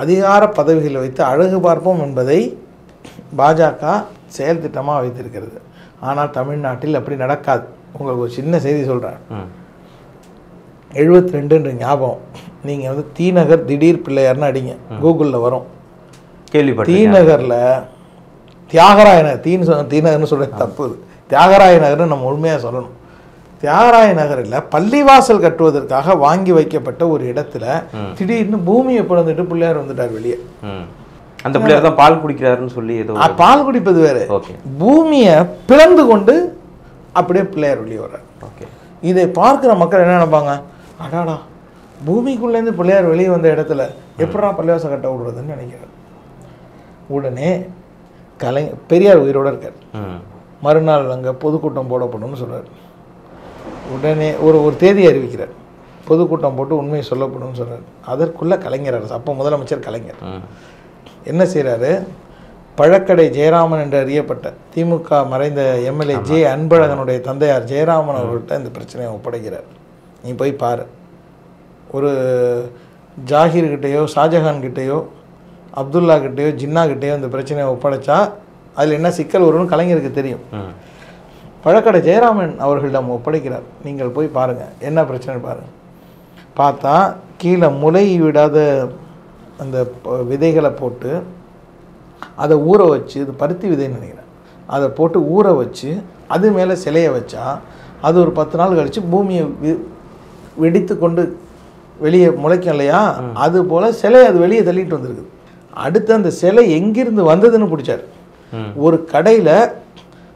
அதிகார பதவிகளை வைத்து அழகு பார்ப்போம் என்பதை பாஜக செயல் திட்டமாக வைத்திருக்கிறது. ஆனால் தமிழ்நாட்டில் அப்படி நடக்காது. உங்களுக்கு ஒரு சின்ன செய்தி சொல்கிறேன். 72 ஞாபகம். நீங்கள் வந்து தீநகர் திடீர் பிள்ளையார்னு அடிங்க, கூகுளில் வரும். தீநகரில் தியாகராய நகர், தீநகர்னு சொல்கிறது தப்பு. தியாகராய நகர்னு நம்ம உண்மையாக சொல்லணும். தியாகராய நகரில் பள்ளிவாசல் கட்டுவதற்காக வாங்கி வைக்கப்பட்ட ஒரு இடத்துல திடீர்னு பூமியை பிளந்துட்டு பிள்ளையார் வந்துட்டார் வெளியே. அந்த பிள்ளையார் தான் பால் குடிக்கிறாருன்னு சொல்லி ஏதோ பால் குடிப்பது வேறு. பூமியை பிளந்து கொண்டு அப்படியே பிள்ளையார் வெளியே வர்றார். இதை பார்க்குற மக்கள் என்ன நினைப்பாங்க? அடாடா, பூமிக்குள்ளேருந்து பிள்ளையார் வெளியே வந்த இடத்துல எப்படா பள்ளிவாசல் கட்ட விடுறதுன்னு நினைக்கிறார். உடனே பெரியார் உயிரோடு இருக்கார். மறுநாள் அங்கே பொதுக்கூட்டம் போடப்படும்னு சொல்கிறார். உடனே ஒரு தேதி அறிவிக்கிறார், பொதுக்கூட்டம் போட்டு உண்மையை சொல்லப்படும்னு சொல்கிறார். அதற்குள்ளே கலைஞர் அரசு, அப்போ முதலமைச்சர் கலைஞர் என்ன செய்கிறாரு? பழக்கடை ஜெயராமன் என்று அறியப்பட்ட திமுக மறைந்த எம்எல்ஏ ஜே அன்பழகனுடைய தந்தையார் ஜெயராமன் அவர்கள்ட்ட இந்த பிரச்சனையை ஒப்படைக்கிறார். நீ போய் பாரு, ஒரு ஜாகிர்கிட்டையோ ஷாஜஹான்கிட்டையோ அப்துல்லா கிட்டேயோ ஜின்னா கிட்டேயோ இந்த பிரச்சனையை ஒப்படைச்சா அதில் என்ன சிக்கல் வரும்னு கலைஞருக்கு தெரியும். பழக்கடை ஜெயராமன் அவர்களிடம் ஒப்படைக்கிறார். நீங்கள் போய் பாருங்கள் என்ன பிரச்சனை பாருங்கள். பார்த்தா கீழே முளை விடாத அந்த விதைகளை போட்டு அதை ஊற வச்சு, இது பருத்தி விதைன்னு நினைக்கிறேன், அதை போட்டு ஊற வச்சு அது மேலே சிலையை வச்சா அது ஒரு 10 நாள் கழித்து பூமியை வெடித்து கொண்டு வெளியே முளைக்கும் இல்லையா? அது போல் சிலையை அது வெளியே தள்ளிட்டு வந்திருக்குது. அடுத்து அந்த சிலை எங்கிருந்து வந்ததுன்னு பிடிச்சார். ஒரு கடையில்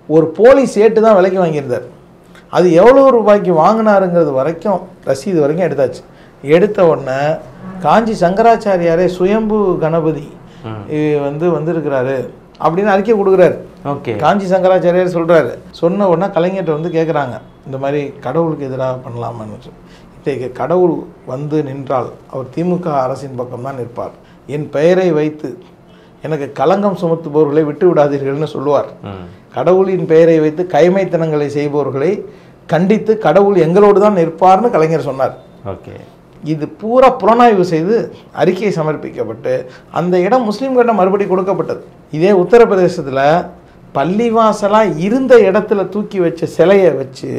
ஒரு போலி சேட்டு தான் விலைக்கு வாங்கியிருந்தார். அது எவ்வளோ ரூபாய்க்கு வாங்கினாருங்கிறது வரைக்கும் ரசீது வரைக்கும் எடுத்தாச்சு. எடுத்த உடனே காஞ்சி சங்கராச்சாரியாரே சுயம்பு கணபதி வந்திருக்கிறாரு அப்படின்னு அறிக்கை கொடுக்குறாரு. காஞ்சி சங்கராச்சாரியார் சொல்கிறாரு. சொன்ன உடனே கலைஞர்கிட்ட வந்து கேட்குறாங்க, இந்த மாதிரி கடவுளுக்கு எதிராக பண்ணலாமான்னு. இன்றைக்கு கடவுள் வந்து நின்றால் அவர் திமுக அரசின் பக்கம்தான் நிற்பார். என் பெயரை வைத்து எனக்கு களங்கம் சுமத்துபவர்களை விட்டு விடாதீர்கள்னு சொல்லுவார். கடவுளின் பெயரை வைத்து கைமைத்தனங்களை செய்பவர்களை கண்டித்து கடவுள் எங்களோடு தான் நிற்பார்னு கலைஞர் சொன்னார். ஓகே, இது பூரா புலனாய்வு செய்து அறிக்கை சமர்ப்பிக்கப்பட்டு அந்த இடம் முஸ்லீம்களிடம் மறுபடி கொடுக்கப்பட்டது. இதே உத்தரப்பிரதேசத்தில் பள்ளிவாசலாக இருந்த இடத்துல தூக்கி வச்ச சிலையை வச்சு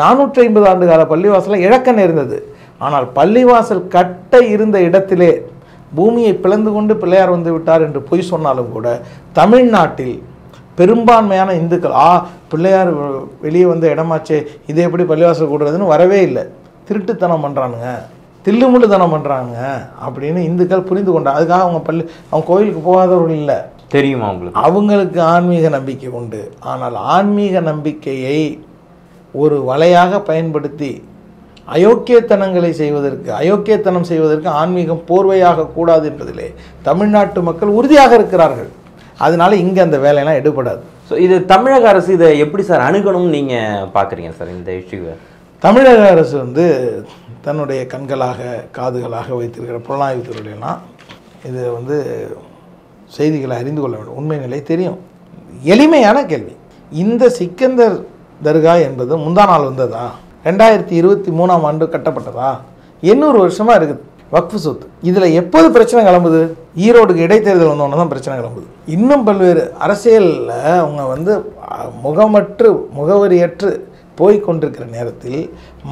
450 ஆண்டு கால பள்ளிவாசலை இழக்க நேர்ந்தது. ஆனால் பள்ளிவாசல் கட்ட இருந்த இடத்திலே பூமியை பிளந்து கொண்டு பிள்ளையார் வந்து விட்டார் என்று பொய் சொன்னாலும் கூட தமிழ்நாட்டில் பெரும்பான்மையான இந்துக்கள் பிள்ளையார் வெளியே வந்த இடமாச்சே, இதை எப்படி பள்ளிவாசல் கூடுறதுன்னு வரவே இல்லை. திருட்டுத்தனம் பண்ணுறானுங்க, தில்லுமுள்ளுத்தனம் பண்ணுறாங்க அப்படின்னு இந்துக்கள் புரிந்து கொண்டாங்க. அதுக்காக அவங்க கோயிலுக்கு போகாதவர்கள் இல்லை, தெரியுமா அவங்களுக்கு ஆன்மீக நம்பிக்கை உண்டு. ஆனால் ஆன்மீக நம்பிக்கையை ஒரு வலையாக பயன்படுத்தி அயோக்கியத்தனம் செய்வதற்கு ஆன்மீகம் போர்வையாக கூடாது என்பதிலே தமிழ்நாட்டு மக்கள் உறுதியாக இருக்கிறார்கள். அதனால இங்கே அந்த வேலையெல்லாம் எடுபடாது. ஸோ இது தமிழக அரசு இதை எப்படி சார் அணுகணும்னு நீங்கள் பார்க்குறீங்க சார் இந்த இஷ்யூவை? தமிழக அரசு தன்னுடைய கண்களாக காதுகளாக வைத்திருக்கிற புலனாய்வு துறையிலாம் இது செய்திகளை அறிந்து கொள்ள வேண்டும். உண்மை நிலை தெரியும். எளிமையான கேள்வி, இந்த சிக்கந்தர் தர்கா என்பது முந்தா நாள் வந்ததா? 2023ஆம் ஆண்டு கட்டப்பட்டதா? 800 வருஷமாக இருக்குது வக்ஃபு சொத்து. இதில் எப்போது பிரச்சனை கிளம்புது? ஈரோடுக்கு இடைத்தேர்தல் வந்தோன்னு தான் பிரச்சனை கிளம்புது. இன்னும் பல்வேறு அரசியலில் அவங்க முகவரியற்று போய்கொண்டிருக்கிற நேரத்தில்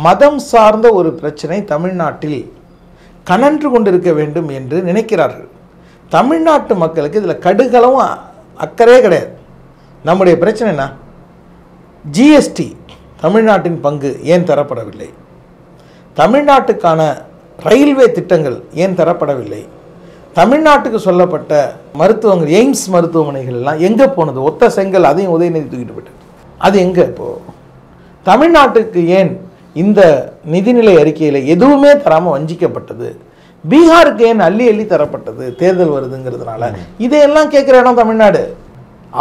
மதம் சார்ந்த ஒரு பிரச்சனை தமிழ்நாட்டில் கனன்று கொண்டிருக்க வேண்டும் என்று நினைக்கிறார்கள். தமிழ்நாட்டு மக்களுக்கு இதில் கடுகளவும் அக்கறையே கிடையாது. நம்முடைய பிரச்சனை என்ன? ஜிஎஸ்டி தமிழ்நாட்டின் பங்கு ஏன் தரப்படவில்லை? தமிழ்நாட்டுக்கான ரயில்வே திட்டங்கள் ஏன் தரப்படவில்லை? தமிழ்நாட்டுக்கு சொல்லப்பட்ட மருத்துவங்கள், எய்ம்ஸ் மருத்துவமனைகள் எல்லாம் எங்கே போனது? ஒத்த செங்கல் அதையும் உதயநிதி தூக்கிட்டு போயிட்டு அது எங்கே? இப்போது தமிழ்நாட்டுக்கு ஏன் இந்த நிதிநிலை அறிக்கையில் எதுவுமே தராமல் வஞ்சிக்கப்பட்டது? பீகாருக்கு ஏன் அள்ளி அள்ளி தரப்பட்டது? தேர்தல் வருதுங்கிறதுனால. இதையெல்லாம் கேட்குற இடம் தமிழ்நாடு.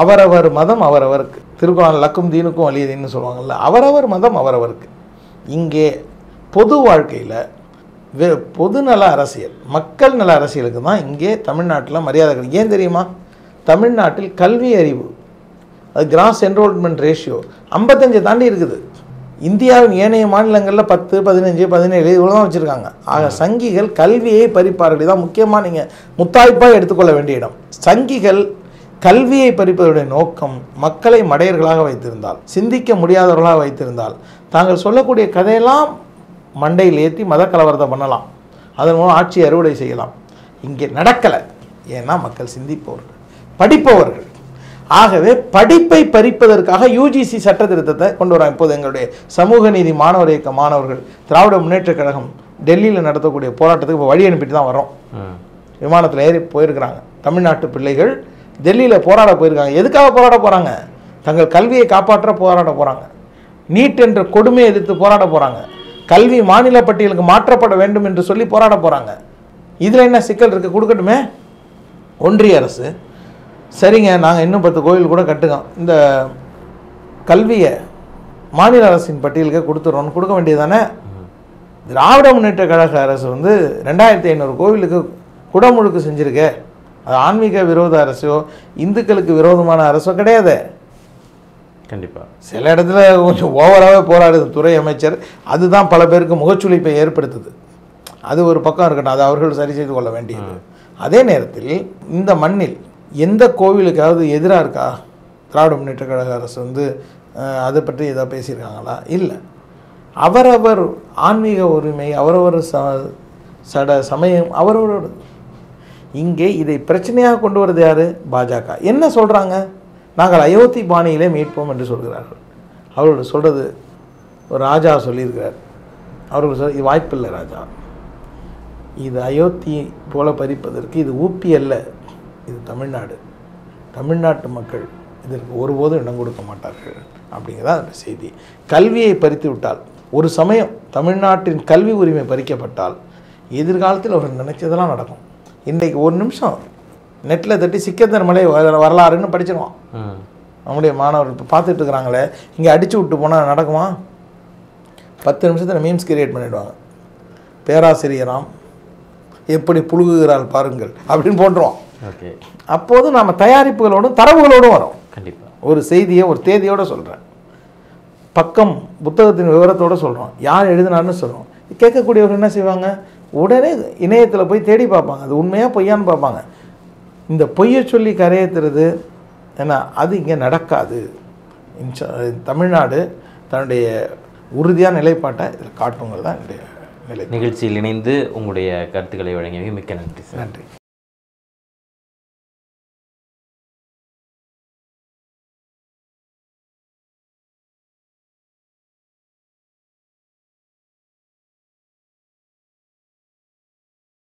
அவரவர் மதம் அவரவருக்கு. திருக்குறள் லக்கும் தீனுக்கும் வலியதுன்னு சொல்லுவாங்கள்ல, அவரவர் மதம் அவரவருக்கு. இங்கே பொது வாழ்க்கையில் பொதுநல அரசியல், மக்கள் நல அரசியலுக்கு தான் இங்கே தமிழ்நாட்டில் மரியாதை கிடைக்கும். ஏன் தெரியுமா? தமிழ்நாட்டில் கல்வி அறிவு, அது கிராஸ் என்ரோல்மெண்ட் ரேஷியோ 55 தாண்டி இருக்குது. இந்தியாவின் ஏனைய மாநிலங்களில் 10, 15, 17 இவ்வளோ தான் வச்சுருக்காங்க. ஆக சங்கிகள் கல்வியை பறிப்பார்கள். இதான் முக்கியமாக நீங்கள் முத்தாய்ப்பாக எடுத்துக்கொள்ள வேண்டிய இடம். சங்கிகள் கல்வியை பறிப்பதனுடைய நோக்கம் மக்களை மடையர்களாக வைத்திருந்தால், சிந்திக்க முடியாதவர்களாக வைத்திருந்தால், தாங்கள் சொல்லக்கூடிய கதையெல்லாம் மண்டையில் ஏற்றி மத கலவரத்தை பண்ணலாம், அதன் மூலம் ஆட்சி அறுவடை செய்யலாம். இங்கே நடக்கலை. ஏன்னா மக்கள் சிந்திப்பவர்கள், படிப்பவர்கள். ஆகவே படிப்பை பறிப்பதற்காக யுஜிசி சட்ட திருத்தத்தை கொண்டு வராங்க. இப்போது எங்களுடைய சமூக நீதி மாணவர் இயக்க மாணவர்கள் திராவிட முன்னேற்ற கழகம் டெல்லியில் நடத்தக்கூடிய போராட்டத்துக்கு இப்போ வழி அனுப்பிட்டு தான் வரோம். விமானத்தில் ஏறி போயிருக்கிறாங்க. தமிழ்நாட்டு பிள்ளைகள் டெல்லியில் போராட போயிருக்காங்க. எதுக்காக போராட போகிறாங்க? தங்கள் கல்வியை காப்பாற்ற போராட போகிறாங்க. நீட் என்ற கொடுமையை எதிர்த்து போராட போகிறாங்க. கல்வி மாநில பட்டியலுக்கு மாற்றப்பட வேண்டும் என்று சொல்லி போராட போகிறாங்க. இதில் என்ன சிக்கல் இருக்குது? கொடுக்கட்டுமே. ஒன்றிய அரசு சரிங்க, நாங்கள் இன்னும் 10 கோயில் கூட கட்டுங்க, இந்த கல்வியை மாநில அரசின் பட்டியலுக்கு கொடுத்துட்றோன்னு கொடுக்க வேண்டியது தானே? திராவிட முன்னேற்ற கழக அரசு 2500 கோவிலுக்கு குடமுழுக்கு செஞ்சுருக்க. அது ஆன்மீக விரோத அரசோ இந்துக்களுக்கு விரோதமான அரசோ கிடையாது. கண்டிப்பாக சில இடத்துல கொஞ்சம் ஓவராகவே போராடுது துறை அமைச்சர். அதுதான் பல பேருக்கு முகச்சுளிப்பை ஏற்படுத்துது. அது ஒரு பக்கம் இருக்கட்டும், அது அவர்கள் சரி செய்து கொள்ள வேண்டியது. அதே நேரத்தில் இந்த மண்ணில் எந்த கோவிலுக்காவது எதிராக இருக்கா திராவிட முன்னேற்ற கழக அரசு? அதை பற்றி ஏதாவது பேசியிருக்காங்களா? இல்லை. அவரவர் ஆன்மீக உரிமை, அவரவர் சமயம் அவரவரோடு. இங்கே இதை பிரச்சனையாக கொண்டு வரது யார்? பாஜக. என்ன சொல்கிறாங்க? நாங்கள் அயோத்தி பாணியிலே மீட்போம் என்று சொல்கிறார்கள். அவரோட சொல்கிறது ஒரு ராஜா சொல்லியிருக்கிறார். அவர்கள் இது வாய்ப்பில்லை ராஜா, இது அயோத்தி போல பறிப்பதற்கு இது ஊப்பி அல்ல, இது தமிழ்நாடு. தமிழ்நாட்டு மக்கள் இதற்கு ஒருபோதும் இடம் கொடுக்க மாட்டார்கள் அப்படிங்கிறதா அந்த செய்தி. கல்வியை பறித்து விட்டால், ஒரு சமயம் தமிழ்நாட்டின் கல்வி உரிமை பறிக்கப்பட்டால் எதிர்காலத்தில் அவர்கள் நினைச்சதெல்லாம் நடக்கும். இன்றைக்கு ஒரு நிமிஷம் நெட்டில் தட்டி சிக்கந்தர் மலை வரலாறுன்னு படிச்சிருவான். நம்முடைய மாணவர்கள் இப்போ பார்த்துட்டு இருக்கிறாங்களே, இங்கே அடித்து விட்டு போனால் நடக்குமா? 10 நிமிஷத்தில் மீம்ஸ் கிரியேட் பண்ணிவிடுவாங்க. பேராசிரியராம் எப்படி புழுகுகிறாள் பாருங்கள் அப்படின்னு போட்டுருவான். ஓகே. அப்போது நாம் தயாரிப்புகளோடும் தரவுகளோடும் வரோம். கண்டிப்பாக. ஒரு செய்தியை ஒரு தேதியோடு சொல்கிறேன், பக்கம் புத்தகத்தின் விவரத்தோடு சொல்கிறோம், யார் எழுதினான்னு சொல்கிறோம். கேட்கக்கூடியவர்கள் என்ன செய்வாங்க, உடனே இணையத்தில் போய் தேடி பார்ப்பாங்க, அது உண்மையாக பொய்யான்னு பார்ப்பாங்க. இந்த பொய்யை சொல்லி கரையேற்றுறது ஏன்னா அது இங்கே நடக்காது. தமிழ்நாடு தன்னுடைய உறுதியான நிலைப்பாட்டை இதில் காட்டுங்கிறது தான் என்னுடைய நிலை. நிகழ்ச்சியில் இணைந்து உங்களுடைய கருத்துக்களை வழங்கியவை மிக்க நன்றி சார். நன்றி.